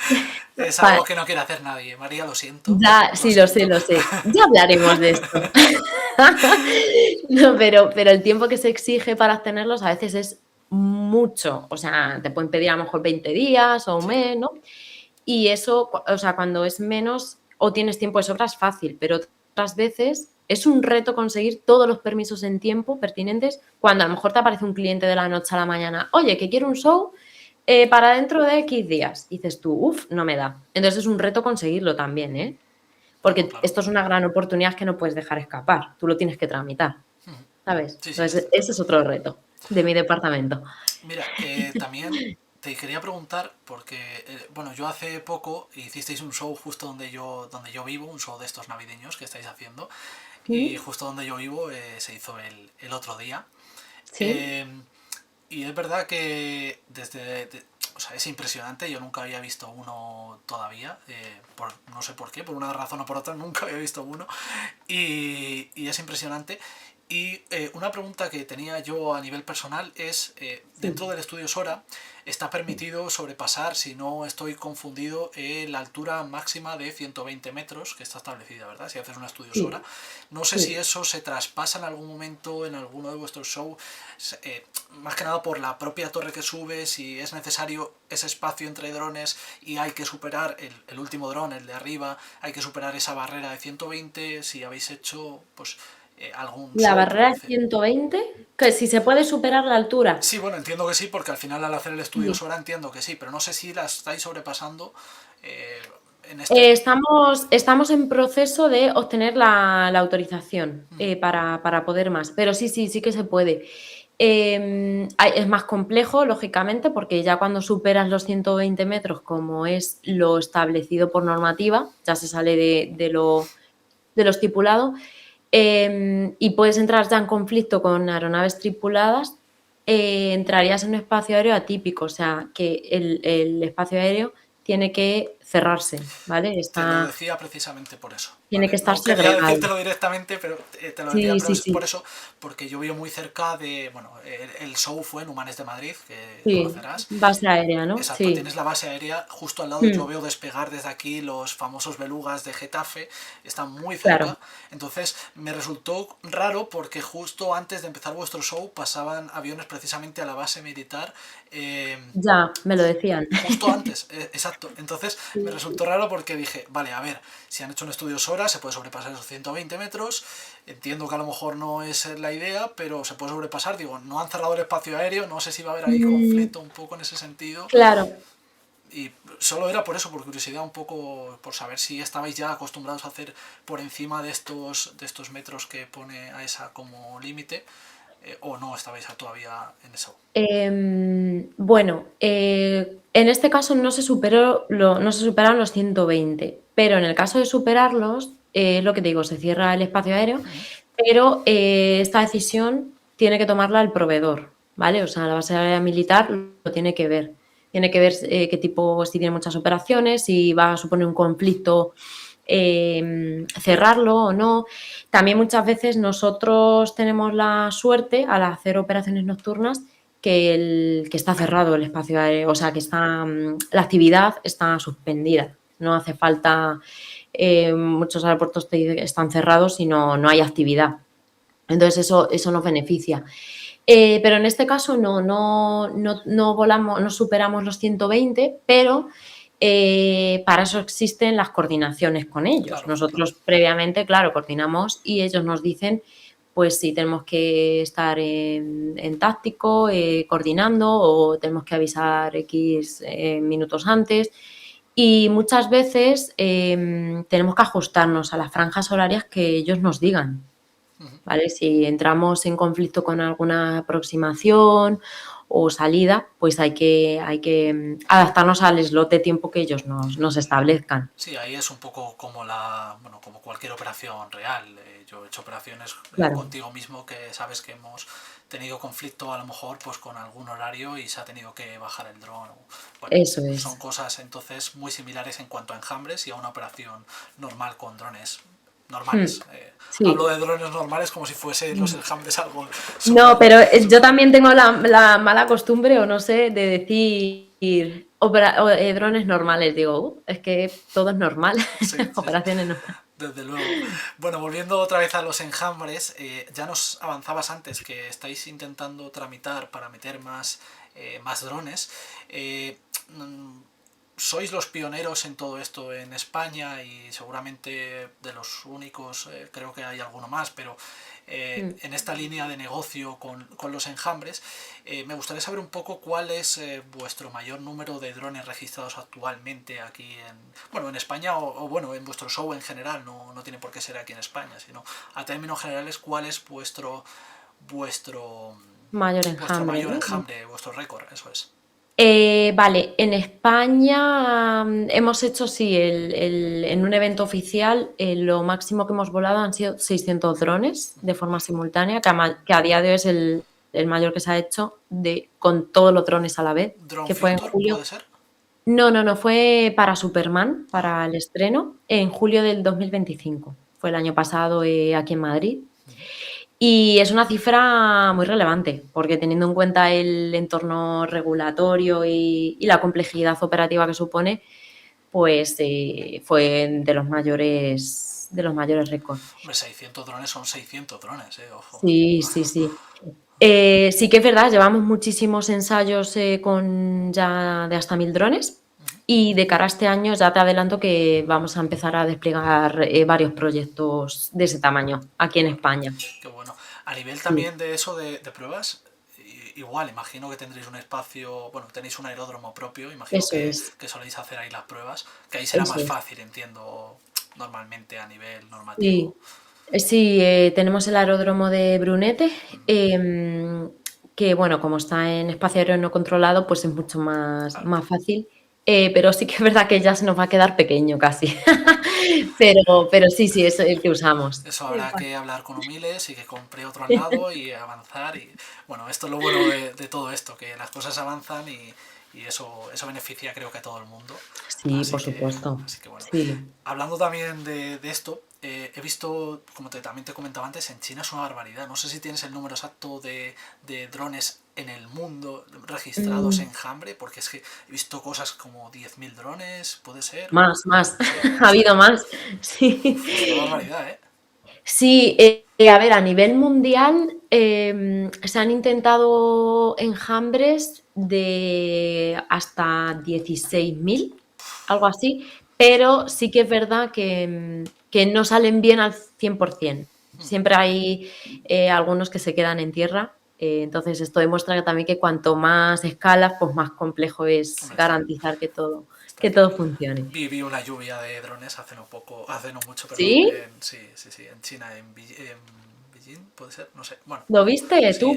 Sí, es pa- algo que no quiere hacer nadie. María, lo siento, ya, lo sí, lo sé, siento. lo sé. Ya hablaremos de esto. No, pero el tiempo que se exige para obtenerlos a veces es mucho. O sea, te pueden pedir a lo mejor 20 días o un Sí, mes, ¿no? Y eso, o sea, cuando es menos o tienes tiempo de sobra es fácil, pero otras veces es un reto conseguir todos los permisos en tiempo pertinentes cuando a lo mejor te aparece un cliente de la noche a la mañana, oye, que quiero un show para dentro de X días. Y dices tú, uff, no me da. Entonces es un reto conseguirlo también, ¿eh? claro, Porque claro. esto es una gran oportunidad que no puedes dejar escapar. Tú lo tienes que tramitar, ¿sabes? Sí, sí, Entonces, estoy de ese es acuerdo. otro reto de mi departamento. Mira, también te quería preguntar, porque, bueno, yo hace poco hicisteis un show justo donde yo vivo, un show de estos navideños que estáis haciendo, y ¿Mm? justo donde yo vivo se hizo el otro día. ¿Sí? Eh, y es verdad que o sea, es impresionante, yo nunca había visto uno todavía, no sé por qué, por una razón o por otra, nunca había visto uno, y es impresionante. Y una pregunta que tenía yo a nivel personal es, dentro Sí. del estudio Sora, ¿está permitido sobrepasar, si no estoy confundido, la altura máxima de 120 metros que está establecida, ¿verdad? Si haces un estudio Sora. Sí. No sé si Sí. eso se traspasa en algún momento en alguno de vuestros shows, más que nada por la propia torre que sube, si es necesario ese espacio entre drones y hay que superar el último dron, el de arriba, hay que superar esa barrera de 120, si habéis hecho pues algún La show, barrera de 120, que si se puede superar la altura. Sí, bueno, entiendo que sí, porque al final al hacer el estudio Sí. Sora entiendo que sí, pero no sé si la estáis sobrepasando eh, en este... Estamos en proceso de obtener la autorización para poder más, pero sí, sí, sí que se puede. Es más complejo, lógicamente, porque ya cuando superas los 120 metros, como es lo establecido por normativa, ya se sale de lo estipulado, y puedes entrar ya en conflicto con aeronaves tripuladas, entrarías en un espacio aéreo atípico, o sea, que el espacio aéreo tiene que cerrarse, ¿vale? Te lo decía precisamente por eso, Tiene que ¿vale? estar No quería segregado. decírtelo directamente, pero te lo decía Sí, sí, por sí. eso, porque yo vivo muy cerca de... Bueno, el show fue en Humanes de Madrid, que Sí, conocerás. base aérea, ¿no? Exacto, Sí. tienes la base aérea justo al lado, yo Mm, veo despegar desde aquí los famosos belugas de Getafe, están muy claro, cerca, entonces me resultó raro porque justo antes de empezar vuestro show pasaban aviones precisamente a la base militar, eh, ya, me lo decían. justo antes, exacto, entonces me resultó raro porque dije, vale, a ver, si han hecho un estudio Sora se puede sobrepasar esos 120 metros, entiendo que a lo mejor no es la idea, pero se puede sobrepasar, digo, no han cerrado el espacio aéreo, no sé si va a haber ahí Mm, conflicto un poco en ese sentido, claro. y solo era por eso, por curiosidad, un poco por saber si estabais ya acostumbrados a hacer por encima de estos metros que pone a esa como límite, o no estabais todavía en eso. Bueno, en este caso no se superaron los 120, pero en el caso de superarlos, lo que te digo, se cierra el espacio aéreo, pero esta decisión tiene que tomarla el proveedor, ¿vale? O sea, la base aérea militar lo tiene que ver. Tiene que ver qué tipo, si tiene muchas operaciones, si va a suponer un conflicto cerrarlo o no. También muchas veces nosotros tenemos la suerte al hacer operaciones nocturnas que está cerrado el espacio aéreo, o sea, que la actividad está suspendida. No hace falta, muchos aeropuertos están cerrados y no hay actividad. Entonces eso nos beneficia. Pero en este caso no volamos, no superamos los 120, pero para eso existen las coordinaciones con ellos. Claro, Nosotros claro. previamente, claro, coordinamos y ellos nos dicen pues si tenemos que estar en táctico, coordinando, o tenemos que avisar X minutos antes. Y muchas veces tenemos que ajustarnos a las franjas horarias que ellos nos digan. Ujú. ¿Vale? Si entramos en conflicto con alguna aproximación o salida, pues hay que adaptarnos al slot de tiempo que ellos nos establezcan. Sí, ahí es un poco como bueno, como cualquier operación real. Yo he hecho operaciones Claro, contigo mismo que sabes que hemos tenido conflicto a lo mejor pues con algún horario y se ha tenido que bajar el dron. Bueno, eso son es. cosas entonces muy similares en cuanto a enjambres y a una operación normal con drones Mm, normales. Hablo sí. de drones normales como si fuesen los enjambres algo No, súper... pero yo súper... también tengo la mala costumbre, o no sé, de decir drones normales. Digo, es que todo es normal, Sí, sí, sí. operaciones normales. Desde luego. Bueno, volviendo otra vez a los enjambres, ya nos avanzabas antes que estáis intentando tramitar para meter más drones. Eh, mm, Sois los pioneros en todo esto en España y seguramente de los únicos, creo que hay alguno más, pero Mm. en esta línea de negocio con los enjambres, me gustaría saber un poco cuál es vuestro mayor número de drones registrados actualmente aquí bueno, en España o bueno, en vuestro show en general, no tiene por qué ser aquí en España, sino a términos generales, cuál es vuestro, Mayor vuestro enjambre, mayor ¿no? enjambre, vuestro récord, eso es. Vale, en España hemos hecho, sí, en un evento oficial, lo máximo que hemos volado han sido 600 drones de forma simultánea, que a día de hoy es el mayor que se ha hecho con todos los drones a la vez, Drone que fue en Filter, julio. puede ser. No, fue para Superman, Ajá. para el estreno, en julio del 2025. Fue el año pasado aquí en Madrid. Y es una cifra muy relevante, porque teniendo en cuenta el entorno regulatorio y la complejidad operativa que supone, pues fue de los mayores récords. Hombre, 600 drones son 600 drones, ojo. Sí, sí, sí. Sí que es verdad, llevamos muchísimos ensayos ya de hasta 1000 drones, y de cara a este año ya te adelanto que vamos a empezar a desplegar varios proyectos de ese tamaño aquí Qué en bueno, España. qué bueno. A nivel Sí, también de eso de pruebas, igual, imagino que tendréis un espacio, bueno, tenéis un aeródromo propio, imagino eso es, que soléis hacer ahí las pruebas, que ahí será eso más es. fácil, entiendo, normalmente a nivel normativo. Sí, sí, tenemos el aeródromo de Brunete, que bueno, como está en espacio aéreo no controlado, pues es mucho más, Claro. más fácil. Pero sí que es verdad que ya se nos va a quedar pequeño casi. Pero sí, es el que usamos. Eso habrá que hablar con Humiles y que compre otro al lado y avanzar. Y bueno, esto es lo bueno de todo esto, que las cosas avanzan y eso beneficia creo que a todo el mundo. Sí, por supuesto. Así que bueno. Sí. Hablando también de esto, he visto, como también te comentaba antes, en China es una barbaridad. No sé si tienes el número exacto de drones en el mundo registrados Mm, en enjambre, porque es que he visto cosas como 10.000 drones, puede ser. más. Sí, Ha es que habido más. Sí. es una barbaridad, ¿eh? Sí, a ver, a nivel mundial se han intentado enjambres de hasta 16.000, algo así, pero sí que es verdad que no salen bien al 100%. Siempre hay algunos que se quedan en tierra, entonces esto demuestra también que cuanto más escalas, pues más complejo es Hombre, garantizar que todo, está que claro. todo funcione. Vi una lluvia de drones hace no mucho, perdón, ¿Sí? sí, en China, en Beijing, puede ser, no sé, bueno, ¿Lo viste sí, tú?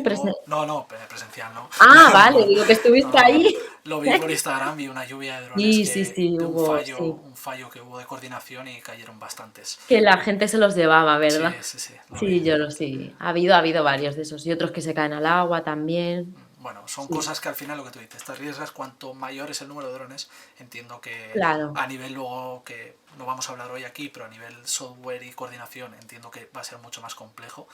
no, presencial no, Vale, no, digo que estuviste no, ahí. lo vi por Instagram, vi una lluvia de drones Sí, de hubo, sí. un fallo que hubo de coordinación y cayeron bastantes. Que la gente se los llevaba, Sí, ¿verdad? sí, sí, lo vi. Sí, yo lo sí. Ha habido varios de esos. Y otros que se caen al agua también. bueno, son Sí, cosas que al final lo que tú dices, te arriesgas cuanto mayor es el número de drones. Entiendo que claro. a nivel luego, que no vamos a hablar hoy aquí, pero a nivel software y coordinación entiendo que va a ser mucho más complejo.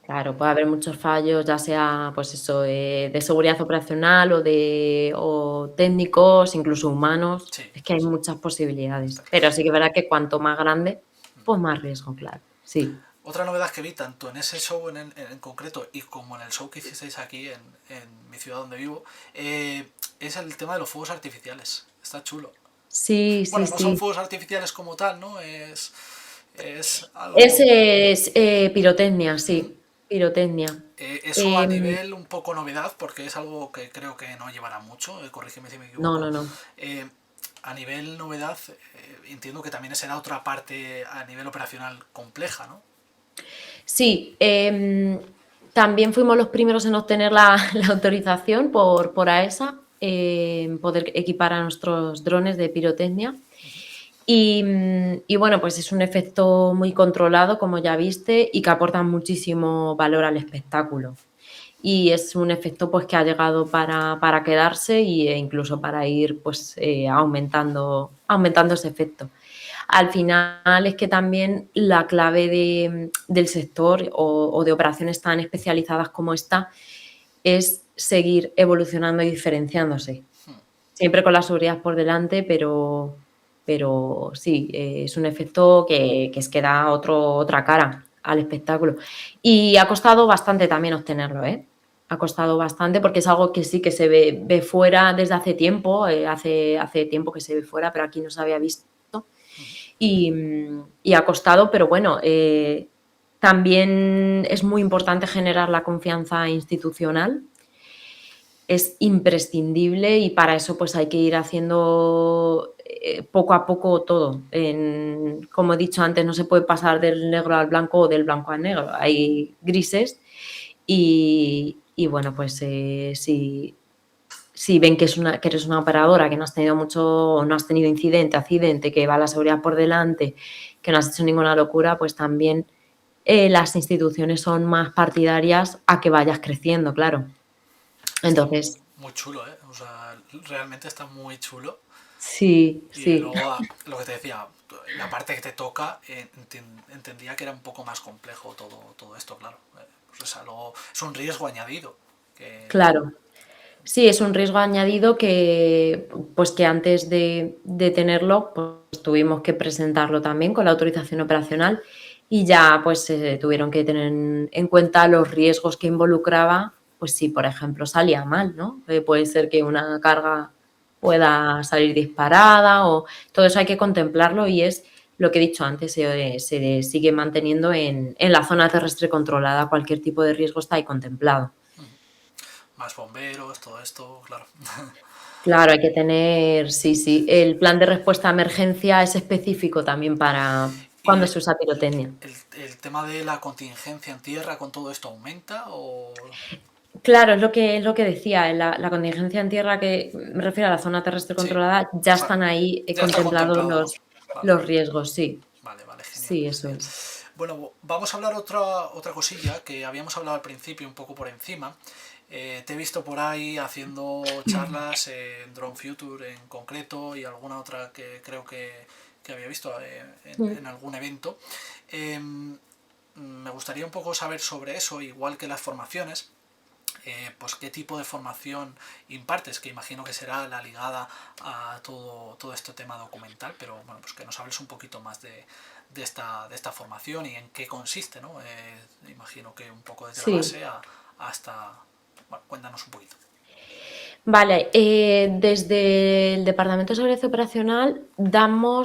Claro, puede haber muchos fallos, ya sea, pues eso, de seguridad operacional o técnicos, incluso humanos. Sí, Es que hay sí, muchas está posibilidades. claro. Pero sí que es verdad que cuanto más grande, pues más riesgo, claro. Sí. Otra novedad que vi tanto en ese show en concreto y como en el show que hicisteis aquí en mi ciudad donde vivo, es el tema de los fuegos artificiales. Está chulo. Sí, sí, Bueno, no son sí. fuegos artificiales como tal, ¿no? Es algo... Ese es pirotecnia, Ujú. sí. Pirotecnia. Eso a Em, nivel un poco novedad, porque es algo que creo que no llevará mucho, corrígeme si me no, equivoco. no, no. Eh, a nivel novedad, entiendo que también será otra parte a nivel operacional compleja, ¿no? Sí, también fuimos los primeros en obtener la autorización por AESA, en poder equipar a nuestros drones de pirotecnia. Y bueno, pues es un efecto muy controlado, como ya viste, y que aporta muchísimo valor al espectáculo. Y es un efecto pues que ha llegado para quedarse e incluso para ir pues aumentando ese efecto. Al final es que también la clave del sector o de operaciones tan especializadas como esta es seguir evolucionando y diferenciándose. Siempre con la seguridad por delante, pero sí, es un efecto que es que da otra cara al espectáculo. Y ha costado bastante también obtenerlo, ¿eh? Ha costado bastante porque es algo que sí que se ve fuera desde hace tiempo, hace tiempo que se ve fuera, pero aquí no se había visto y ha costado, pero bueno, también es muy importante generar la confianza institucional. Es imprescindible y para eso pues hay que ir haciendo poco a poco todo. Como he dicho antes, no se puede pasar del negro al blanco o del blanco al negro. Hay grises y bueno, pues si ven que eres una operadora, que no has tenido no has tenido incidente, accidente, que va la seguridad por delante, que no has hecho ninguna locura, pues también las instituciones son más partidarias a que vayas creciendo, claro. Está Entonces, muy chulo, ¿eh? O sea, realmente está muy chulo. sí, Y sí, luego, lo que te decía, la parte que te toca, entendía que era un poco más complejo todo esto, claro. Pues es, algo, es un riesgo añadido. Que, claro. Sí, es un riesgo añadido pues que antes de tenerlo, pues tuvimos que presentarlo también con la autorización operacional y ya pues se tuvieron que tener en cuenta los riesgos que involucraba, pues si por ejemplo salía mal, ¿no? Puede ser que una carga pueda salir disparada o todo eso hay que contemplarlo y es lo que he dicho antes, se sigue manteniendo en la zona terrestre controlada, cualquier tipo de riesgo está ahí contemplado. más bomberos, todo esto, claro. Claro, hay que tener, sí, sí. El plan de respuesta a emergencia es específico también para Y cuando se usa pirotecnia. el tema de la contingencia en tierra con todo esto aumenta o... Claro, es lo que decía, la contingencia en tierra que me refiero a la zona terrestre Sí, controlada, ya o sea, están ahí ya está contemplados contemplado, ¿no? los, Vale, los riesgos, sí. vale, vale, genial, Sí, eso genial. es. Bueno, vamos a hablar otra cosilla que habíamos hablado al principio un poco por encima. Te he visto por ahí haciendo charlas en Drone Future en concreto y alguna otra que creo que había visto en algún evento. Me gustaría un poco saber sobre eso, igual que las formaciones. Pues qué tipo de formación impartes, que imagino que será la ligada a todo este tema documental, pero bueno, pues que nos hables un poquito más de esta formación y en qué consiste, ¿no? Imagino que un poco desde la Sí. base hasta... Bueno, cuéntanos un poquito. Vale, desde el Departamento de Seguridad Operacional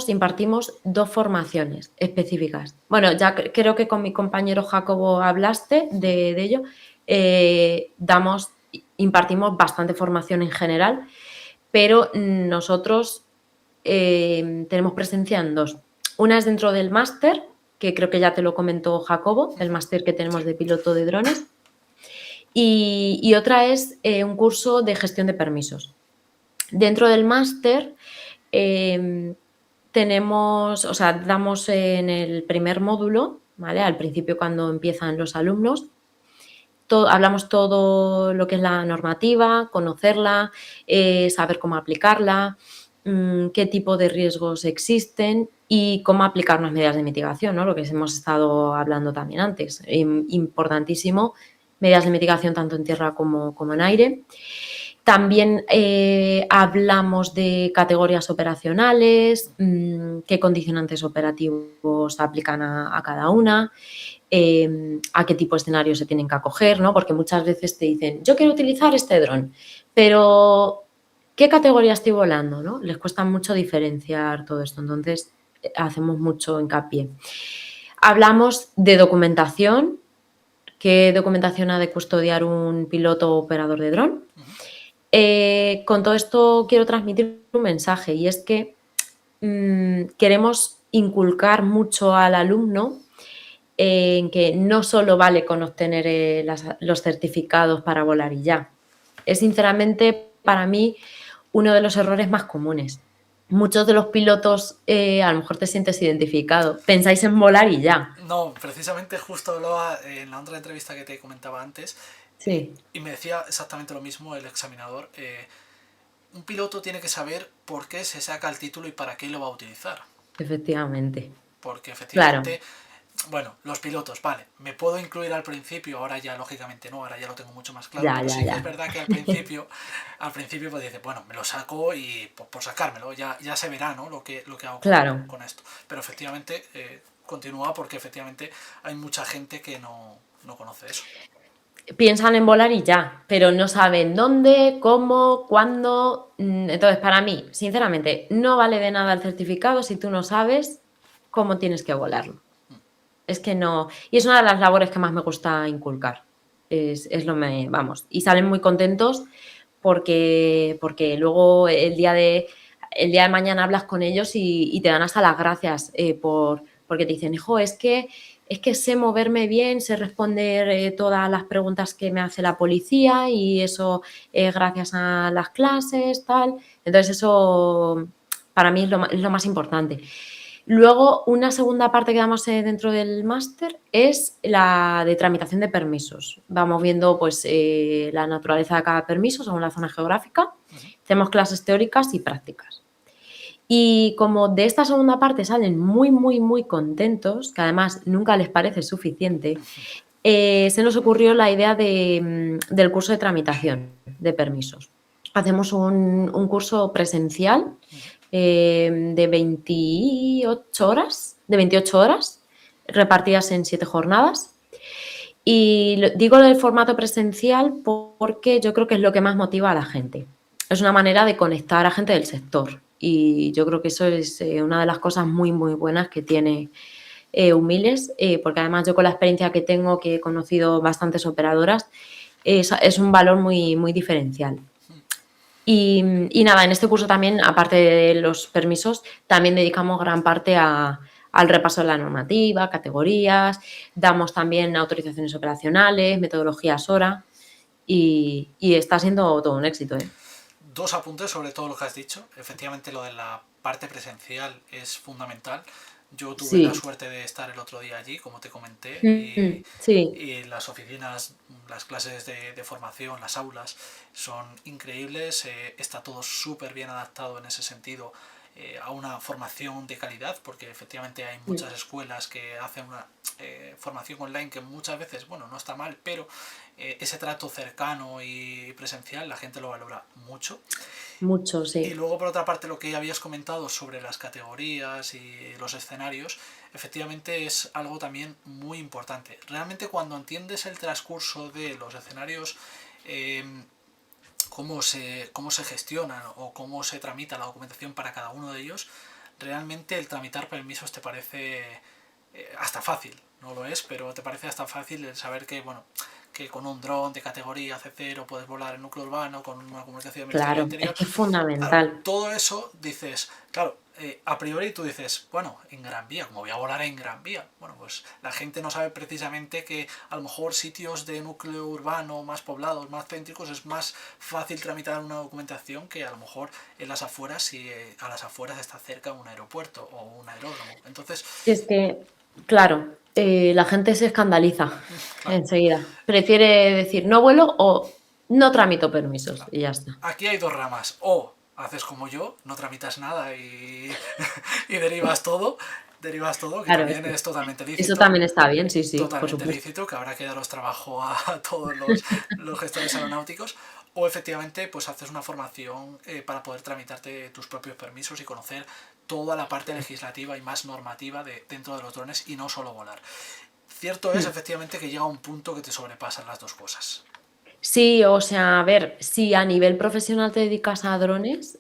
impartimos dos formaciones específicas. Bueno, ya creo que con mi compañero Jacobo hablaste de ello. Impartimos bastante formación en general, pero nosotros tenemos presencia en dos. Una es dentro del máster, que creo que ya te lo comentó Jacobo, el máster que Sí, tenemos de piloto de drones. Y otra es un curso de gestión de permisos. Dentro del máster damos en el primer módulo, ¿vale? Al principio cuando empiezan los alumnos, hablamos todo lo que es la normativa, conocerla, saber cómo aplicarla, qué tipo de riesgos existen y cómo aplicar unas medidas de mitigación, ¿no? Lo que hemos estado hablando también antes. Importantísimo, medidas de mitigación tanto en tierra como en aire. También hablamos de categorías operacionales, qué condicionantes operativos aplican a cada una, a qué tipo de escenarios se tienen que acoger, ¿no? Porque muchas veces te dicen, yo quiero utilizar este dron, pero ¿qué categoría estoy volando? ¿No? Les cuesta mucho diferenciar todo esto, entonces hacemos mucho hincapié. Hablamos de documentación, qué documentación ha de custodiar un piloto o operador de dron. Con todo esto quiero transmitir un mensaje y es que queremos inculcar mucho al alumno en que no solo vale con obtener los certificados para volar y ya. Es sinceramente para mí uno de los errores más comunes. Muchos de los pilotos a lo mejor te sientes identificado, pensáis en volar y ya. No, precisamente justo hablaba en la otra entrevista que te comentaba antes, Sí. Y me decía exactamente lo mismo el examinador. Un piloto tiene que saber por qué se saca el título y para qué lo va a utilizar. Efectivamente. Porque efectivamente, Claro. bueno, los pilotos, vale, me puedo incluir al principio, ahora ya lógicamente no, ahora ya lo tengo mucho más claro, Ya, pero ya, sí que es ya. verdad que al principio pues dices, bueno, me lo saco y por sacármelo, ya se verá, ¿no? Lo que hago Claro. con esto. Pero efectivamente continúa porque efectivamente hay mucha gente que no conoce eso. Piensan en volar y ya, pero no saben dónde, cómo, cuándo. Entonces, para mí, sinceramente, no vale de nada el certificado si tú no sabes cómo tienes que volarlo. Es que no. Y es una de las labores que más me gusta inculcar. Vamos. Y salen muy contentos porque luego el día de mañana hablas con ellos y te dan hasta las gracias porque te dicen, hijo, es que sé moverme bien, sé responder todas las preguntas que me hace la policía y eso gracias a las clases, tal. Entonces eso para mí es lo más importante. Luego, una segunda parte que damos dentro del máster es la de tramitación de permisos. Vamos viendo pues, la naturaleza de cada permiso según la zona geográfica. Hacemos clases teóricas y prácticas. Y como de esta segunda parte salen muy, muy, muy contentos, que además nunca les parece suficiente, se nos ocurrió la idea del curso de tramitación de permisos. Hacemos un curso presencial de 28 horas, repartidas en 7 jornadas. Y digo el formato presencial porque yo creo que es lo que más motiva a la gente. Es una manera de conectar a gente del sector y yo creo que eso es una de las cosas muy, muy buenas que tiene Humiles, porque además yo con la experiencia que tengo, que he conocido bastantes operadoras, es un valor muy, muy diferencial. Y nada, en este curso también, aparte de los permisos, también dedicamos gran parte al repaso de la normativa, categorías, damos también autorizaciones operacionales, metodologías HORA y está siendo todo un éxito. Dos apuntes sobre todo lo que has dicho. Efectivamente, lo de la parte presencial es fundamental. Yo tuve la Sí. suerte de estar el otro día allí, como te comenté, Sí. y las oficinas, las clases de formación, las aulas, son increíbles. Está todo súper bien adaptado en ese sentido a una formación de calidad, porque efectivamente hay muchas escuelas que hacen una formación online que muchas veces, bueno, no está mal, pero ese trato cercano y presencial la gente lo valora mucho. Mucho, Y sí. luego, por otra parte, lo que habías comentado sobre las categorías y los escenarios, efectivamente es algo también muy importante. Realmente cuando entiendes el transcurso de los escenarios, cómo se gestionan o cómo se tramita la documentación para cada uno de ellos, realmente el tramitar permisos te parece hasta fácil. No lo es, pero te parece hasta fácil el saber que, bueno, que con un dron de categoría C0 puedes volar en núcleo urbano con una comunicación de Ministerio Claro, del es Interior. que es Claro, fundamental. todo eso dices, claro, a priori tú dices, bueno, en Gran Vía, como voy a volar en Gran Vía, bueno, pues la gente no sabe precisamente que a lo mejor sitios de núcleo urbano más poblados, más céntricos, es más fácil tramitar una documentación que a lo mejor en las afueras, si a las afueras está cerca un aeropuerto o un aeródromo. Entonces, Si es que, claro, La gente se escandaliza Claro, enseguida. Prefiere decir no vuelo o no tramito permisos claro. y ya está. Aquí hay dos ramas. O haces como yo, no tramitas nada y, y derivas todo, que Claro, también es totalmente eso lícito. también está bien, sí, sí, por Totalmente supuesto. lícito, que habrá que daros trabajo a todos los gestores aeronáuticos, o efectivamente pues haces una formación para poder tramitarte tus propios permisos y conocer toda la parte legislativa y más normativa dentro de los drones y no solo volar. Cierto es Mm. efectivamente que llega un punto que te sobrepasan las dos cosas. Sí, o sea, a ver, si a nivel profesional te dedicas a drones,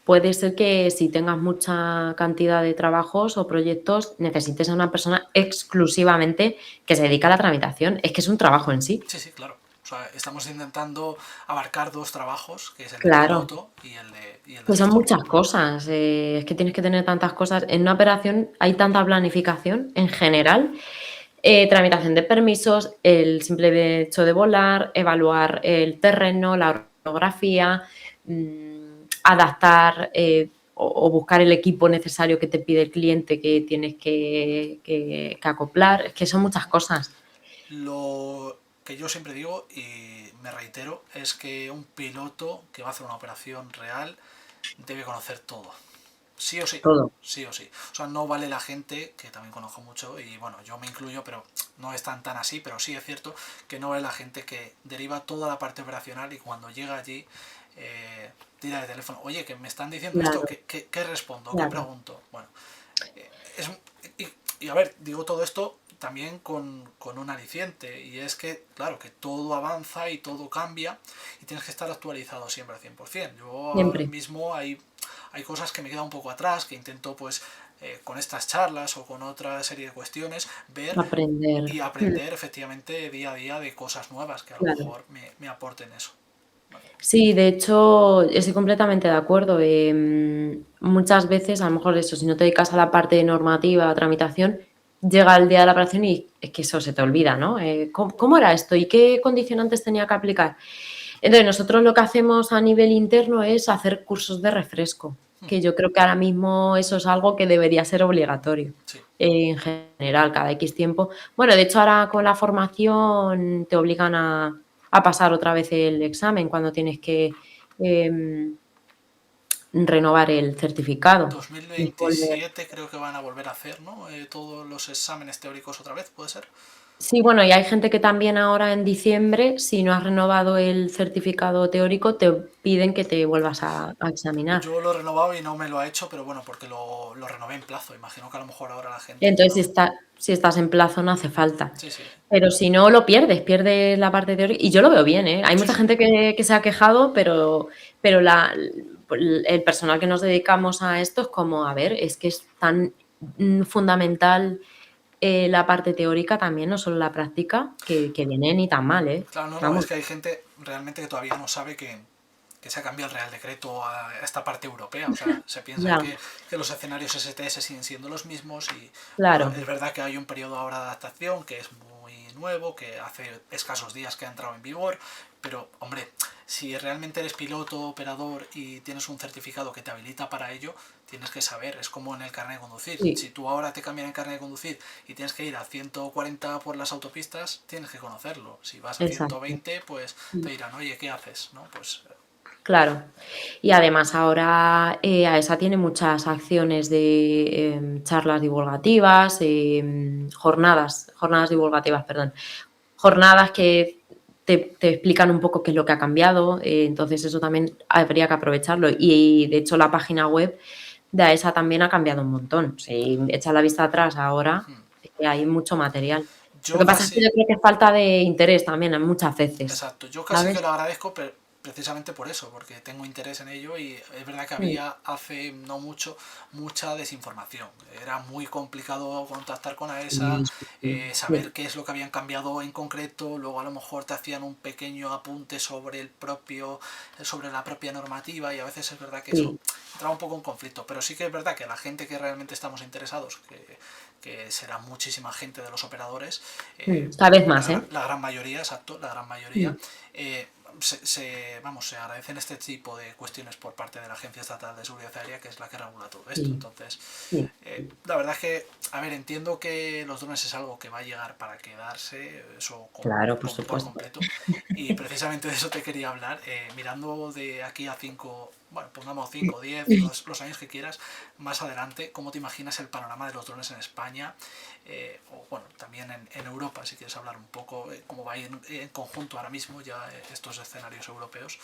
puede ser que si tengas mucha cantidad de trabajos o proyectos, necesites a una persona exclusivamente que se dedica a la tramitación. Es que es un trabajo en sí. Sí, sí, claro. O sea, estamos intentando abarcar dos trabajos, que es el de Claro. piloto y el de Pues son gestor. muchas cosas, es que tienes que tener tantas cosas. En una operación hay tanta planificación en general, tramitación de permisos, el simple hecho de volar, evaluar el terreno, la orografía, adaptar o buscar el equipo necesario que te pide el cliente que tienes que acoplar. Es que son muchas cosas. Lo que yo siempre digo, y me reitero, es que un piloto que va a hacer una operación real debe conocer todo. Sí o sí, Todo. sí o sí. O sea, no vale la gente, que también conozco mucho, y bueno, yo me incluyo, pero no es tan así, pero sí es cierto que no vale la gente que deriva toda la parte operacional y cuando llega allí tira de teléfono, oye, que me están diciendo esto, Claro, ¿qué respondo? ¿Qué claro, pregunto? Bueno, es, y a ver, digo todo esto también con un aliciente, y es que, claro, que todo avanza y todo cambia y tienes que estar actualizado siempre al 100%. Yo ahora siempre. mismo hay cosas que me quedan un poco atrás, que intento pues con estas charlas o con otra serie de cuestiones ver Aprender. y aprender efectivamente día a día de cosas nuevas que a lo Claro. mejor me aporten eso. Vale. Sí, de hecho, estoy completamente de acuerdo. Muchas veces, a lo mejor eso, si no te dedicas a la parte normativa, tramitación, llega el día de la operación y es que eso se te olvida, ¿no? ¿Cómo era esto y qué condicionantes tenía que aplicar? Entonces, nosotros lo que hacemos a nivel interno es hacer cursos de refresco, que yo creo que ahora mismo eso es algo que debería ser obligatorio Sí. en general, cada X tiempo. Bueno, de hecho, ahora con la formación te obligan a pasar otra vez el examen cuando tienes que renovar el certificado y volver. 2027 creo que van a volver a hacer, ¿no? Todos los exámenes teóricos otra vez, ¿puede ser? Sí, bueno, y hay gente que también ahora en diciembre, si no has renovado el certificado teórico, te piden que te vuelvas a examinar. Yo lo he renovado y no me lo ha hecho, pero bueno, porque lo renové en plazo. Imagino que a lo mejor ahora la gente que Entonces, si no... si estás en plazo, no hace falta. Sí, sí, Pero si no, lo pierdes la parte teórica. Y yo lo veo bien, ¿eh? Hay sí, mucha sí. gente que se ha quejado, pero el personal que nos dedicamos a esto es como, a ver, es que es tan fundamental la parte teórica también, no solo la práctica, que viene ni tan mal, ¿eh? Claro, no, no, Vamos, es que hay gente realmente que todavía no sabe que se ha cambiado el Real Decreto a esta parte europea. O sea, se piensan ya, que los escenarios STS siguen siendo los mismos y, bueno, claro. es verdad que hay un periodo ahora de adaptación que es muy nuevo, que hace escasos días que ha entrado en vigor, pero, hombre, si realmente eres piloto, operador y tienes un certificado que te habilita para ello, tienes que saber, es como en el carnet de conducir. Sí, Si tú ahora te cambian el carnet de conducir y tienes que ir a 140 por las autopistas, tienes que conocerlo. Si vas a exacto. 120, pues te dirán, oye, ¿qué haces? ¿No? Pues Claro. Y además ahora AESA tiene muchas acciones de charlas divulgativas, jornadas divulgativas, perdón. Jornadas que te explican un poco qué es lo que ha cambiado, entonces eso también habría que aprovecharlo. Y de hecho la página web de AESA también ha cambiado un montón. Si echas la vista atrás ahora, hay mucho material. Lo yo que pasa es que casi, yo creo que es falta de interés también muchas veces, exacto, yo casi que ¿sabes? lo agradezco precisamente por eso, porque tengo interés en ello y es verdad que Mm, había hace no mucho mucha desinformación. Era muy complicado contactar con AESA, sí, sí, sí, saber sí. qué es lo que habían cambiado en concreto, luego a lo mejor te hacían un pequeño apunte sobre la propia normativa y a veces es verdad que eso Sí, entraba un poco en conflicto, pero sí que es verdad que la gente que realmente estamos interesados, que será muchísima gente de los operadores, cada vez más, ¿eh? la gran mayoría, exacto, la gran mayoría, Mm, se agradecen este tipo de cuestiones por parte de la Agencia Estatal de Seguridad Aérea, que es la que regula todo esto. Sí, Entonces, sí. la verdad es que, a ver, entiendo que los drones es algo que va a llegar para quedarse, eso Claro, por por supuesto. completo, y precisamente de eso te quería hablar, mirando de aquí a 5, bueno, pongamos 5, 10, los años que quieras, más adelante, ¿cómo te imaginas el panorama de los drones en España? O bueno, también en Europa, si quieres hablar un poco, cómo va a ir en conjunto ahora mismo ya estos escenarios europeos,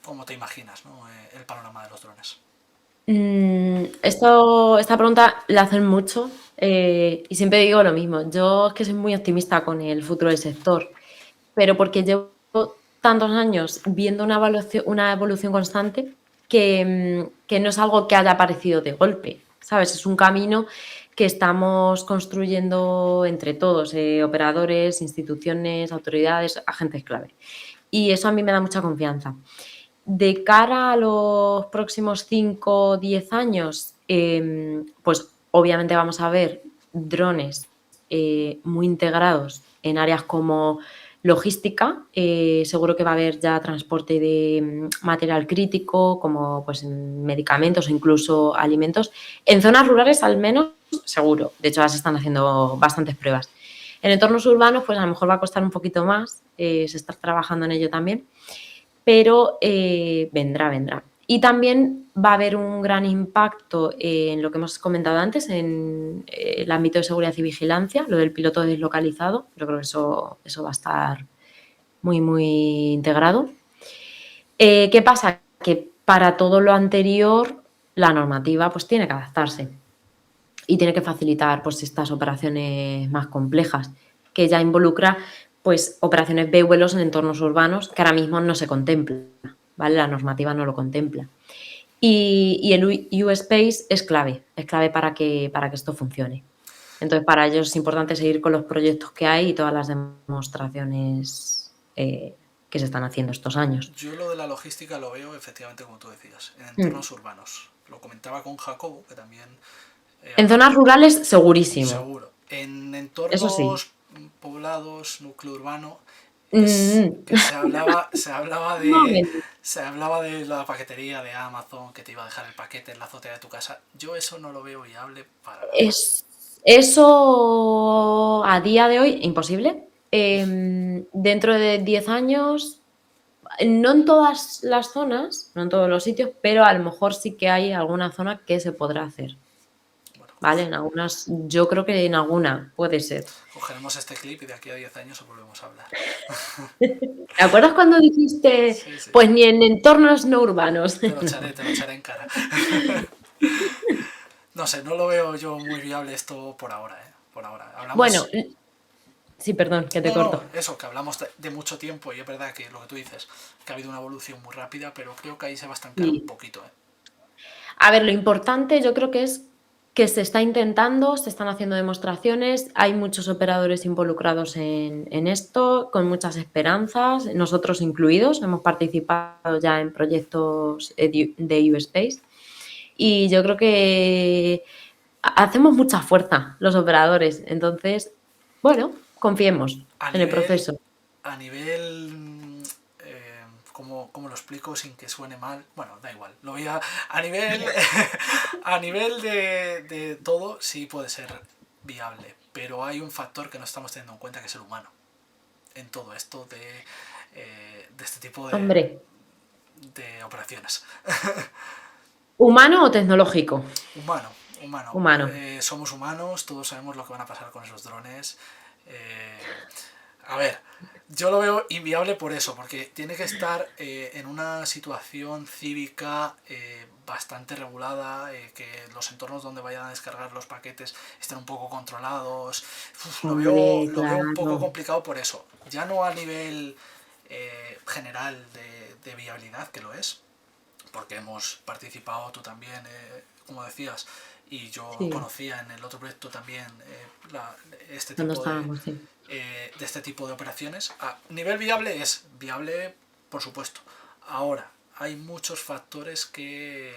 ¿cómo te imaginas, ¿no? El panorama de los drones? Esta pregunta la hacen mucho y siempre digo lo mismo. Yo es que soy muy optimista con el futuro del sector, pero porque llevo tantos años viendo una evolución constante que no es algo que haya aparecido de golpe, ¿sabes? Es un camino que estamos construyendo entre todos, operadores, instituciones, autoridades, agentes clave. Y eso a mí me da mucha confianza. De cara a los próximos 5 o 10 años, pues obviamente vamos a ver drones muy integrados en áreas como logística. Seguro que va a haber ya transporte de material crítico, como pues medicamentos o incluso alimentos. En zonas rurales al menos, seguro. De hecho, ya se están haciendo bastantes pruebas. En entornos urbanos, pues a lo mejor va a costar un poquito más. Se está trabajando en ello también, pero vendrá. Y también va a haber un gran impacto en lo que hemos comentado antes, en el ámbito de seguridad y vigilancia, lo del piloto deslocalizado. Yo creo que eso va a estar muy, muy integrado. ¿Qué pasa? Que para todo lo anterior, la normativa pues tiene que adaptarse y tiene que facilitar pues estas operaciones más complejas, que ya involucra pues operaciones de vuelos en entornos urbanos que ahora mismo no se contempla, ¿vale? La normativa no lo contempla. Y el U-Space es clave para que esto funcione. Entonces, para ellos es importante seguir con los proyectos que hay y todas las demostraciones que se están haciendo estos años. Yo lo de la logística lo veo efectivamente como tú decías, en entornos urbanos. Lo comentaba con Jacobo, que también En zonas rurales, segurísimo. seguro. En Eso sí. entornos poblados, núcleo urbano, Mm, que se hablaba de no, se hablaba de la paquetería de Amazon que te iba a dejar el paquete en la azotea de tu casa. Yo eso no lo veo viable para nada. Eso a día de hoy, imposible. Dentro de 10 años, no en todas las zonas, no en todos los sitios, pero a lo mejor sí que hay alguna zona que se podrá hacer, Bueno, ¿vale? En algunas, yo creo que en alguna puede ser. cogeremos este clip y de aquí a 10 años os volvemos a hablar. ¿Te acuerdas cuando dijiste, Sí, sí. pues ni en entornos no urbanos? Te lo echaré en cara. No sé, no lo veo yo muy viable esto por ahora, ¿eh? Por ahora. Bueno, Hablamos. sí, perdón, que te No, corto. eso, que hablamos de mucho tiempo y es verdad que lo que tú dices, que ha habido una evolución muy rápida, pero creo que ahí se va a estancar un Sí. poquito, ¿eh? A ver, lo importante yo creo que es que se está intentando, se están haciendo demostraciones, hay muchos operadores involucrados en esto, con muchas esperanzas, nosotros incluidos, hemos participado ya en proyectos de U-Space y yo creo que hacemos mucha fuerza los operadores, entonces, bueno, confiemos A en el nivel, proceso. a nivel, ¿cómo lo explico sin que suene mal? Bueno, da igual. Lo voy a nivel, a nivel de todo sí puede ser viable, pero hay un factor que no estamos teniendo en cuenta que es el humano en todo esto de este tipo Hombre, de operaciones. ¿humano o tecnológico? Humano, humano. Humano. Somos humanos, todos sabemos lo que van a pasar con esos drones. Eh, a ver, yo lo veo inviable por eso, porque tiene que estar en una situación cívica bastante regulada, que los entornos donde vayan a descargar los paquetes estén un poco controlados. Hombre, Lo veo un poco claro. complicado por eso. Ya no a nivel general de viabilidad, que lo es, porque hemos participado tú también, como decías, y yo Sí, conocía en el otro proyecto también este cuando tipo estábamos, sí. de este tipo de operaciones. A nivel viable es viable, por supuesto. Ahora, hay muchos factores que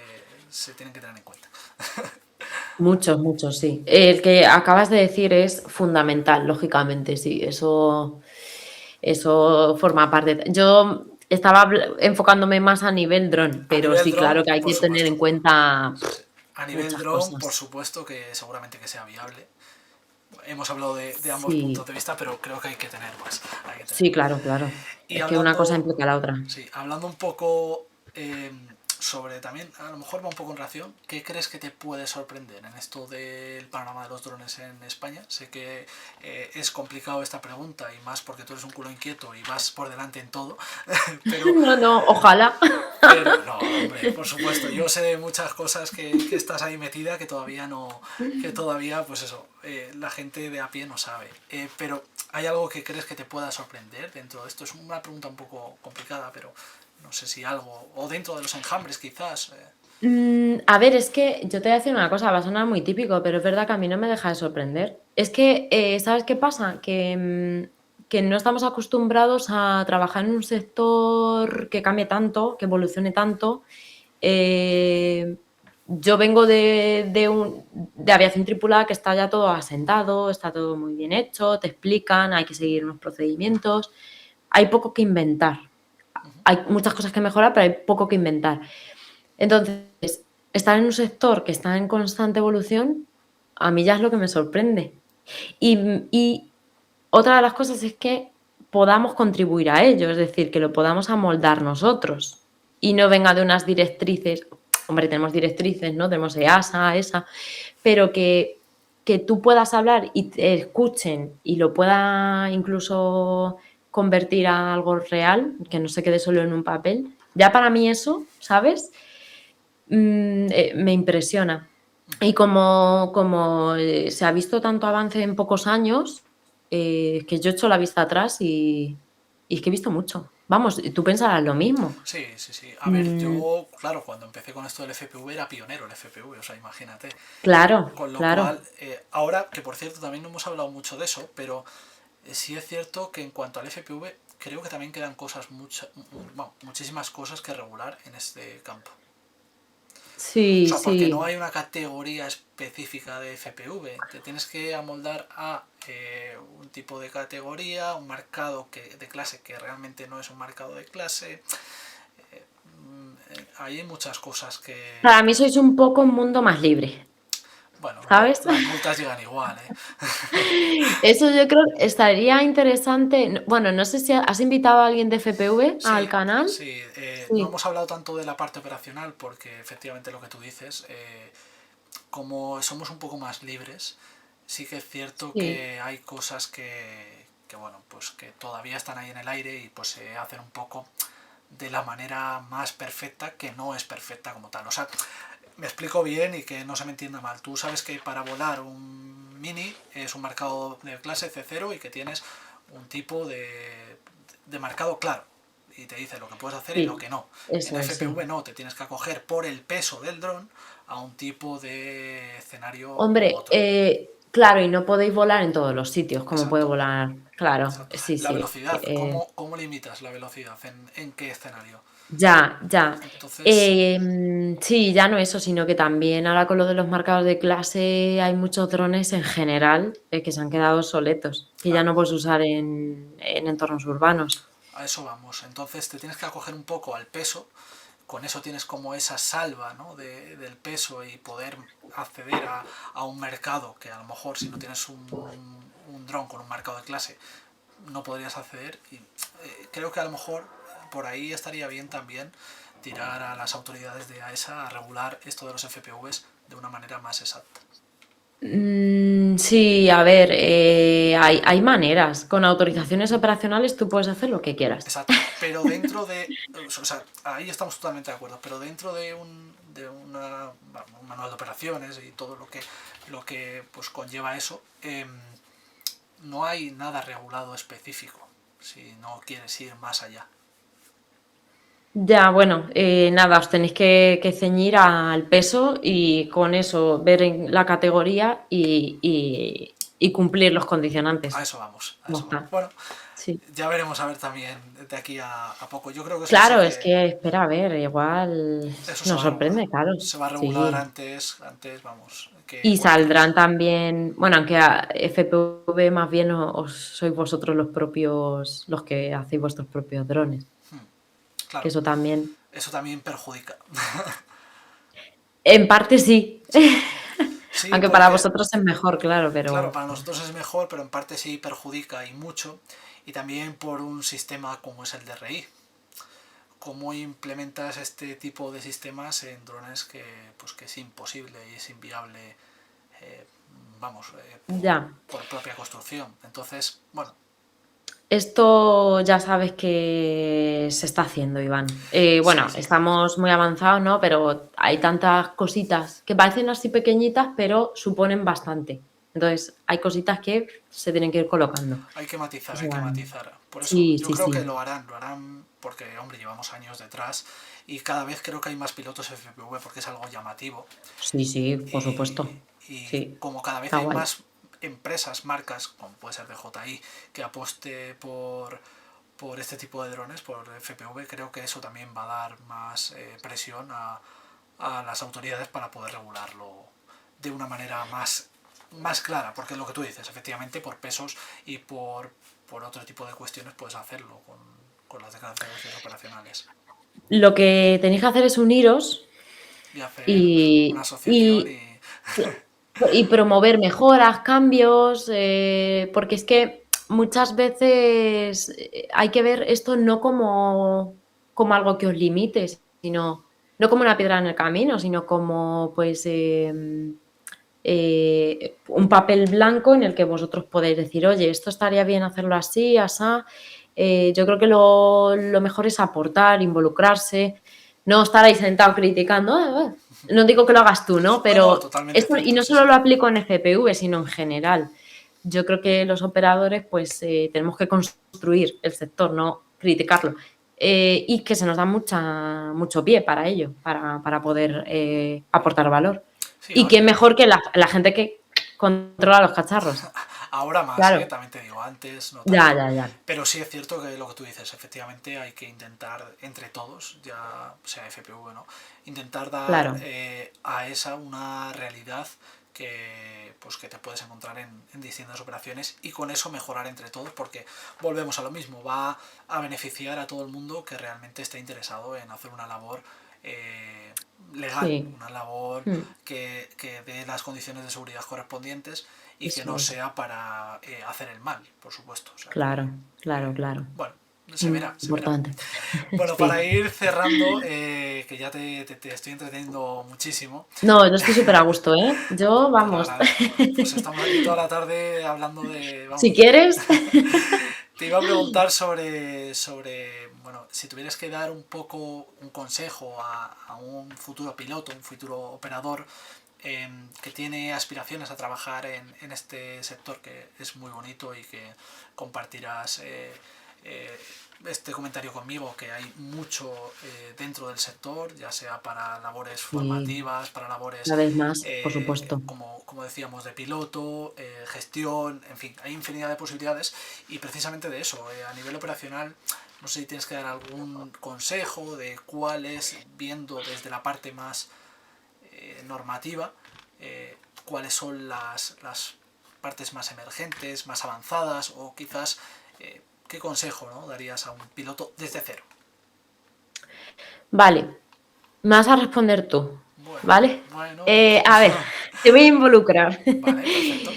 se tienen que tener en cuenta. Muchos, muchos, sí. El que acabas de decir es fundamental, lógicamente, sí. Eso forma parte. Yo Estaba enfocándome más a nivel dron, pero nivel sí, claro dron, que hay por que tener supuesto. en cuenta Sí. A nivel muchas dron, por cosas. supuesto que seguramente que sea viable. Hemos hablado de ambos Sí, puntos de vista, pero creo que hay que tener más. Hay que tener sí, más. claro, claro. Y Es que una cosa hablando, implica la otra. sí, hablando un poco sobre también, a lo mejor va un poco en relación, ¿qué crees que te puede sorprender en esto del panorama de los drones en España? Sé que es complicado esta pregunta y más porque tú eres un culo inquieto y vas por delante en todo, pero, No, no, ojalá. pero no, hombre, por supuesto, yo sé muchas cosas que estás ahí metida que todavía no, que todavía, pues eso, la gente de a pie no sabe. Pero ¿hay algo que crees que te pueda sorprender dentro de esto? Es una pregunta un poco complicada, pero no sé si algo, o dentro de los enjambres quizás. A ver, es que yo te voy a decir una cosa, va a sonar muy típico, pero es verdad que a mí no me deja de sorprender. Es que, ¿sabes qué pasa? Que no estamos acostumbrados a trabajar en un sector que cambie tanto, que evolucione tanto. Eh, yo vengo de aviación tripulada que está ya todo asentado, está todo muy bien hecho, te explican, hay que seguir unos procedimientos, hay poco que inventar. Hay muchas cosas que mejorar, pero hay poco que inventar. Entonces, estar en un sector que está en constante evolución, a mí ya es lo que me sorprende. Y otra de las cosas es que podamos contribuir a ello, es decir, que lo podamos amoldar nosotros y no venga de unas directrices. Hombre, tenemos directrices, ¿no? Tenemos EASA, ESA, pero que tú puedas hablar y te escuchen y lo pueda incluso convertir a algo real, que no se quede solo en un papel. Ya para mí eso, ¿sabes? Me impresiona. Y como se ha visto tanto avance en pocos años, que yo he hecho la vista atrás y es que he visto mucho. Vamos, tú pensarás lo mismo. Sí, sí, sí. A ver, Mm, yo, claro, cuando empecé con esto del FPV era pionero el FPV, o sea, imagínate. claro, Con lo claro. cual, ahora, que por cierto también no hemos hablado mucho de eso, pero sí es cierto que en cuanto al FPV, creo que también quedan cosas, bueno, muchísimas cosas que regular en este campo. O Sí, sea, porque no sí. hay una categoría específica de FPV. Te tienes que amoldar a un tipo de categoría, un marcado de clase que realmente no es un marcado de clase. Hay muchas cosas que... Para mí sois un poco un mundo más libre, Bueno, ¿sabes? las multas llegan igual, ¿eh? Eso yo creo que estaría interesante. Bueno, no sé si has invitado a alguien de FPV al Sí, canal. sí. No Sí, hemos hablado tanto de la parte operacional porque efectivamente lo que tú dices, como somos un poco más libres, sí que es cierto sí. que hay cosas que bueno, pues que todavía están ahí en el aire y pues se hacen un poco de la manera más perfecta, que no es perfecta como tal. O sea, me explico bien y que no se me entienda mal. Tú sabes que para volar un Mini es un marcado de clase C0 y que tienes un tipo de marcado claro. Y te dice lo que puedes hacer y lo Sí, que no. En eso es, sí. FPV no, te tienes que acoger por el peso del dron a un tipo de escenario u Hombre, otro. claro, y no podéis volar en todos los sitios, como puede Exacto, volar. Claro, exacto. sí, La sí. velocidad, ¿cómo limitas la velocidad? ¿En qué escenario? Ya, ya. Entonces, Sí, ya no eso, sino que también ahora con lo de los marcados de clase hay muchos drones en general que se han quedado obsoletos, que ya claro, no puedes usar en entornos urbanos. a eso vamos. Entonces te tienes que acoger un poco al peso. Con eso tienes como esa salva, ¿no? Del peso y poder acceder a un mercado que a lo mejor si no tienes un dron con un marcado de clase no podrías acceder. Y creo que a lo mejor por ahí estaría bien también tirar a las autoridades de AESA a regular esto de los FPVs de una manera más exacta. Sí, a ver, hay maneras. Con autorizaciones operacionales tú puedes hacer lo que quieras. Exacto, pero dentro de, o sea, ahí estamos totalmente de acuerdo, pero dentro de un manual de operaciones y todo lo que pues conlleva eso, no hay nada regulado específico si no quieres ir más allá. Ya, bueno, nada, os tenéis que ceñir al peso y con eso ver en la categoría y cumplir los A condicionantes. eso vamos, a Ya eso vamos. está. Bueno, Sí. ya veremos a ver también de aquí a poco. Yo creo que eso sí Claro, es que que espera a ver, igual eso se nos va a regular. sorprende, claro. Se va a regular Sí. antes, vamos, que Y cualquier cosa. saldrán también, bueno, aunque a FPV más bien os sois vosotros los propios, los que hacéis vuestros propios drones. Claro, que eso también, eso también perjudica. en parte sí, Sí, aunque para porque, vosotros es mejor, claro, claro, pero para nosotros es mejor, pero en parte sí perjudica y mucho. Y también por un sistema como es el DRI. ¿Cómo implementas este tipo de sistemas en drones pues que es imposible y es inviable, eh, vamos, ya. por propia construcción? Entonces, bueno, Esto ya sabes que se está haciendo, Iván. sí, Bueno, sí, estamos muy avanzados, ¿no? Pero hay tantas cositas que parecen así pequeñitas, pero suponen bastante. Entonces, hay cositas que se tienen que ir colocando hay que y matizar, se hay que van. matizar. Por eso Sí, yo sí, creo que sí. lo harán porque, hombre, llevamos años detrás y cada vez creo que hay más pilotos FPV porque es algo llamativo. Sí, sí, por Y, supuesto. y Sí, como cada vez está hay guay. más empresas, marcas, como puede ser DJI, que apueste por este tipo de drones, por FPV, creo que eso también va a dar más presión a las autoridades para poder regularlo de una manera más clara, porque es lo que tú dices, efectivamente por pesos y por otro tipo de cuestiones puedes hacerlo con las declaraciones operacionales Lo que tenéis que hacer es uniros y hacer una y, asociación y y Y promover mejoras, cambios, porque es que muchas veces hay que ver esto no como algo que os limite, sino no como una piedra en el camino, sino como pues un papel blanco en el que vosotros podéis decir, oye, esto estaría bien hacerlo así, asá. Yo creo que lo mejor es aportar, involucrarse, no estar ahí sentado criticando. No digo que lo hagas tú, ¿no? no, no, Pero totalmente esto, y cierto, no sí, solo sí. lo aplico en FPV, sino en general. Yo creo que los operadores, pues, tenemos que construir el sector, no criticarlo. Y que se nos da mucho pie para ello, para poder aportar valor. Sí, Y ¿no? qué mejor que la gente que controla los cachorros. Ahora más, Claro. también te digo, antes no Ya, tanto. ya, ya. Pero sí es cierto que lo que tú dices, efectivamente hay que intentar entre todos, ya sea FPV, ¿no? Intentar dar Claro. a esa una realidad pues que te puedes encontrar en distintas operaciones y con eso mejorar entre todos porque volvemos a lo mismo, va a beneficiar a todo el mundo que realmente esté interesado en hacer una labor legal, Sí. una labor Mm, que dé las condiciones de seguridad correspondientes y que eso no es. sea para hacer el mal, por supuesto. O sea que, Claro, claro, claro. bueno, se verá, se verá. Importante. Bueno, para Sí. ir cerrando, que ya te estoy entreteniendo muchísimo, No, yo estoy súper a gusto, ¿eh? Yo, te lo vamos. agradezco. Pues estamos aquí toda la tarde hablando Si vamos, quieres. te iba a preguntar bueno, si tuvieras que dar un poco un consejo a un futuro piloto, un futuro operador que tiene aspiraciones a trabajar en este sector que es muy bonito y que compartirás eh, este comentario conmigo, que hay mucho dentro del sector, ya sea para labores Sí, formativas, para labores, cada vez más, por supuesto. como decíamos, de piloto, gestión, en fin, hay infinidad de posibilidades y precisamente de eso, a nivel operacional, no sé si tienes que dar algún consejo de cuál es, viendo desde la parte más normativa, cuáles son las partes más emergentes, más avanzadas o quizás qué consejo, ¿no?, darías a un piloto desde cero. Vale, me vas a responder tú, Bueno, ¿vale? bueno, A ver, te voy a involucrar. vale, perfecto.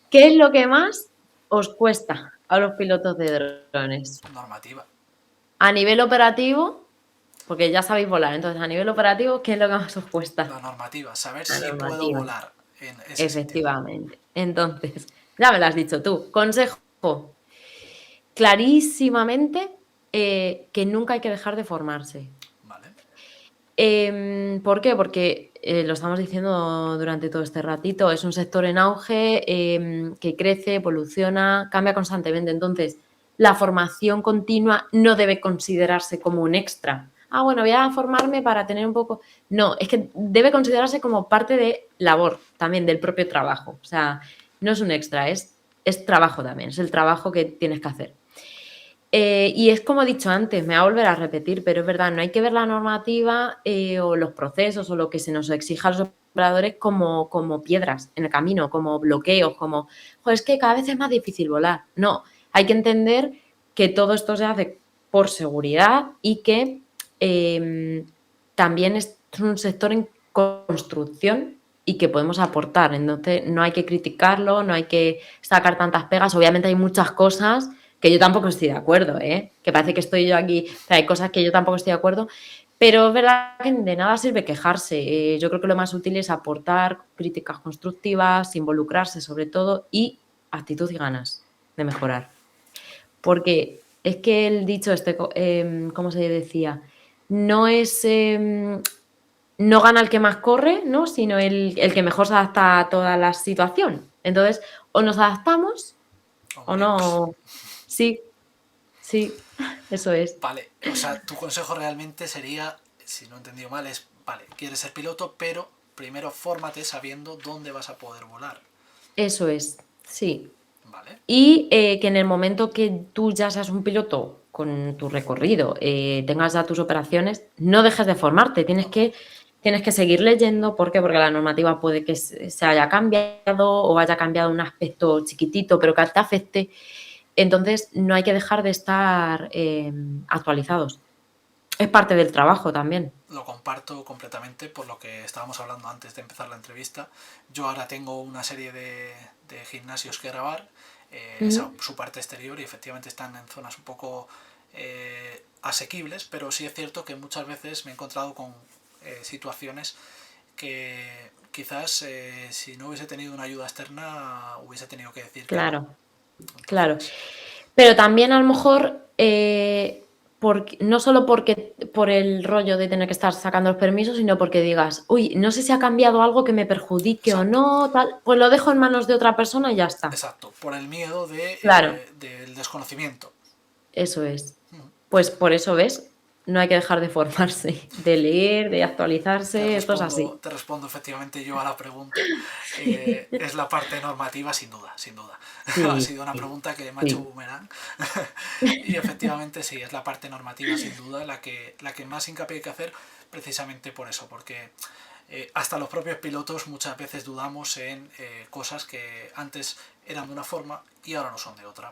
¿Qué es lo que más os cuesta a los pilotos de drones? Normativa. A nivel operativo, porque ya sabéis volar, entonces a nivel operativo, ¿qué es lo que más os cuesta? La normativa, saber La si puedo normativa, volar en ese sitio. efectivamente. Entonces, ya me lo has dicho tú. Consejo, clarísimamente, que nunca hay que dejar de formarse. Vale. ¿Por qué? Porque lo estamos diciendo durante todo este ratito, es un sector en auge que crece, evoluciona, cambia constantemente. Entonces, la formación continua no debe considerarse como un extra. Ah, bueno, voy a formarme para tener un poco. No, es que debe considerarse como parte de labor también del propio trabajo. O sea, no es un extra, es trabajo también, es el trabajo que tienes que hacer. Y es como he dicho antes, me voy a volver a repetir, pero es verdad, no hay que ver la normativa o los procesos o lo que se nos exija a los operadores como piedras en el camino, como bloqueos, como, joder, es que cada vez es más difícil volar. No, hay que entender que todo esto se hace por seguridad y que también es un sector en construcción y que podemos aportar. Entonces, no hay que criticarlo, no hay que sacar tantas pegas. Obviamente hay muchas cosas que yo tampoco estoy de acuerdo, que parece que estoy yo aquí, pero hay cosas que yo tampoco estoy de acuerdo. Pero es verdad que de nada sirve quejarse. Yo creo que lo más útil es aportar críticas constructivas, involucrarse sobre todo y actitud y ganas de mejorar. Porque es que el dicho ¿cómo se decía? No es... no gana el que más corre, ¿no? Sino el que mejor se adapta a toda la situación. Entonces, o nos adaptamos o no. Sí, eso es. Vale, o sea, tu consejo realmente sería, si no he entendido mal, es, vale, quieres ser piloto, pero primero fórmate sabiendo dónde vas a poder volar. Eso es, sí. Vale. Y que en el momento que tú ya seas un piloto con tu recorrido, tengas ya tus operaciones, no dejes de formarte, tienes que seguir leyendo. ¿Por qué? Porque la normativa puede que se haya cambiado o haya cambiado un aspecto chiquitito, pero que te afecte. Entonces, no hay que dejar de estar actualizados. Es parte del trabajo también. Lo comparto completamente por lo que estábamos hablando antes de empezar la entrevista. Yo ahora tengo una serie de gimnasios que grabar, su parte exterior, y efectivamente están en zonas un poco asequibles, pero sí es cierto que muchas veces me he encontrado con situaciones que quizás si no hubiese tenido una ayuda externa hubiese tenido que decir Claro, que no. Entonces, claro. Pero también a lo mejor, no solo por el rollo de tener que estar sacando los permisos, sino porque digas, uy, no sé si ha cambiado algo que me perjudique o exacto. no, tal, pues lo dejo en manos de otra persona y ya está. Exacto, por el miedo Claro, del desconocimiento. eso es. Pues por eso, ¿ves? No hay que dejar de formarse, de leer, de actualizarse, esto es así. Te respondo efectivamente yo a la pregunta. Es la parte normativa, sin duda, sin duda. Ha Sí, sido una pregunta que me ha hecho sí, boomerang. Y efectivamente sí, es la parte normativa, sin duda, la que más hincapié hay que hacer, precisamente por eso, porque hasta los propios pilotos muchas veces dudamos en cosas que antes eran de una forma y ahora no son de otra.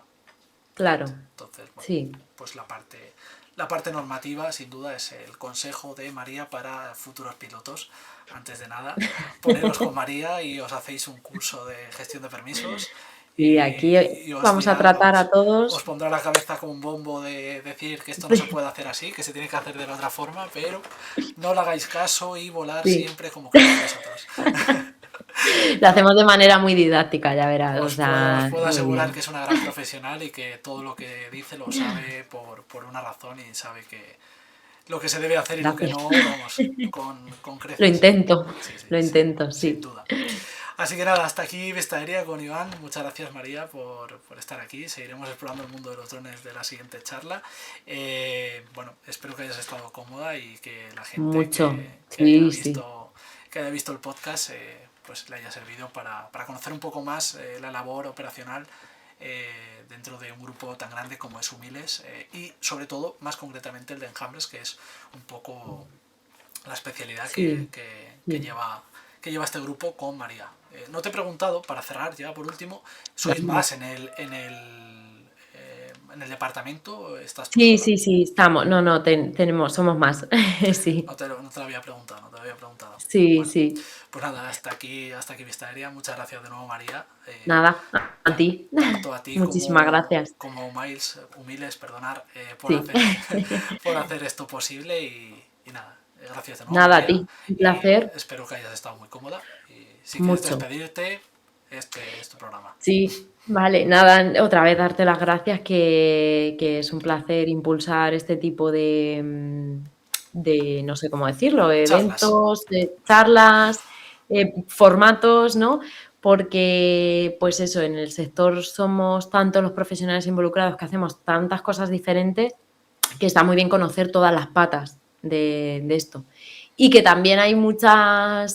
claro, Entonces, bueno, sí. pues la parte normativa, sin duda, es el consejo de María para futuros pilotos. Antes de nada, poneros con María y os hacéis un curso de gestión de permisos Y aquí y os vamos a dirá, tratar a vamos, os todos. pondrá la cabeza como un bombo de decir que esto no se puede hacer así, que se tiene que hacer de la otra forma, pero no le hagáis caso y volar Sí. siempre como queráis vosotros. Lo hacemos de manera muy didáctica, ya verás. O Os sea, puedo muy asegurar bien. que es una gran profesional y que todo lo que dice lo sabe por una razón y sabe que lo que se debe hacer y lo que Gracias. no, vamos, con Lo creces. intento, Sí, sí, lo sí, intento, sin sí. duda. Así que nada, hasta aquí Vista Aérea con Iván. Muchas gracias María por estar aquí. Seguiremos explorando el mundo de los drones de la siguiente charla. Bueno, espero que hayas estado cómoda y que la gente Mucho. que haya Sí, sí. visto el podcast pues le haya servido para conocer un poco más la labor operacional dentro de un grupo tan grande como es Humiles y sobre todo, más concretamente, el de Enjambres, que es un poco la especialidad Sí, que sí. lleva este grupo con María. No te he preguntado, para cerrar ya por último, ¿sois Venga. más en el departamento? ¿Estás tú Sí, sola? sí, sí, estamos. No, no, somos más. Sí, No te lo había preguntado, no te lo había preguntado. sí, Bueno, sí. pues nada, hasta aquí Vista Aérea. Muchas gracias de nuevo, María. Nada, a ti. Tanto a ti Muchísimas gracias. como Humiles, perdonar, Sí. por hacer esto posible y nada, gracias de nuevo, Nada, a María, ti. Un y placer. espero que hayas estado muy cómoda. Y si quieres Mucho. despedirte, este es tu programa. Sí, vale, nada, otra vez darte las gracias, que es un placer impulsar este tipo de no sé cómo decirlo, Charlas. eventos, charlas, formatos, ¿no? Porque, pues eso, en el sector somos tantos los profesionales involucrados que hacemos tantas cosas diferentes que está muy bien conocer todas las patas de esto. Y que también hay muchas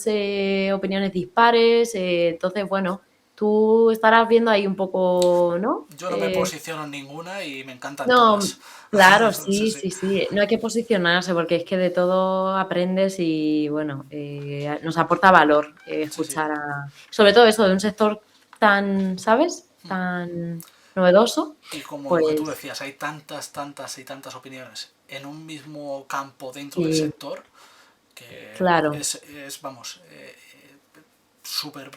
opiniones dispares, entonces, bueno, tú estarás viendo ahí un poco, ¿no? Yo no me posiciono en ninguna y me encantan No, todas. claro, Sí, sí, sí. sí, sí. No hay que posicionarse porque es que de todo aprendes y, bueno, nos aporta valor Sí, sí. escuchar sobre todo eso, de un sector tan, ¿sabes? Tan, novedoso, Y como lo que tú pues decías, hay tantas y tantas opiniones en un mismo campo dentro del sí, sector que claro, vamos, súper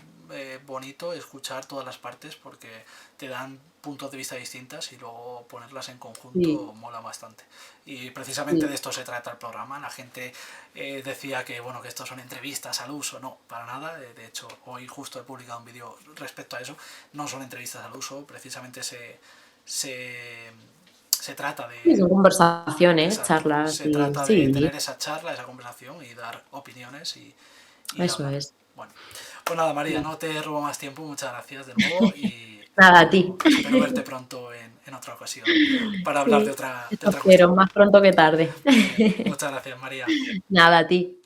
bonito escuchar todas las partes porque te dan puntos de vista distintas y luego ponerlas en sí, conjunto mola bastante. Y precisamente de sí. esto se trata el programa. La gente decía que bueno, que esto son entrevistas al uso. No, para nada. De hecho, hoy justo he publicado un vídeo respecto a eso. No son entrevistas al uso, precisamente se, se trata Sí, son de... conversaciones, Exacto. charlas Se y trata de sí, tener esa charla, esa conversación y dar opiniones y eso hablar. es. Bueno, pues nada, María, Sí. no te robo más tiempo. Muchas gracias de nuevo y Nada, a ti. espero verte pronto en otra ocasión para hablar Sí, de eso otra cuestión. espero, más pronto que tarde. Muy bien, muchas gracias, María. Nada, a ti.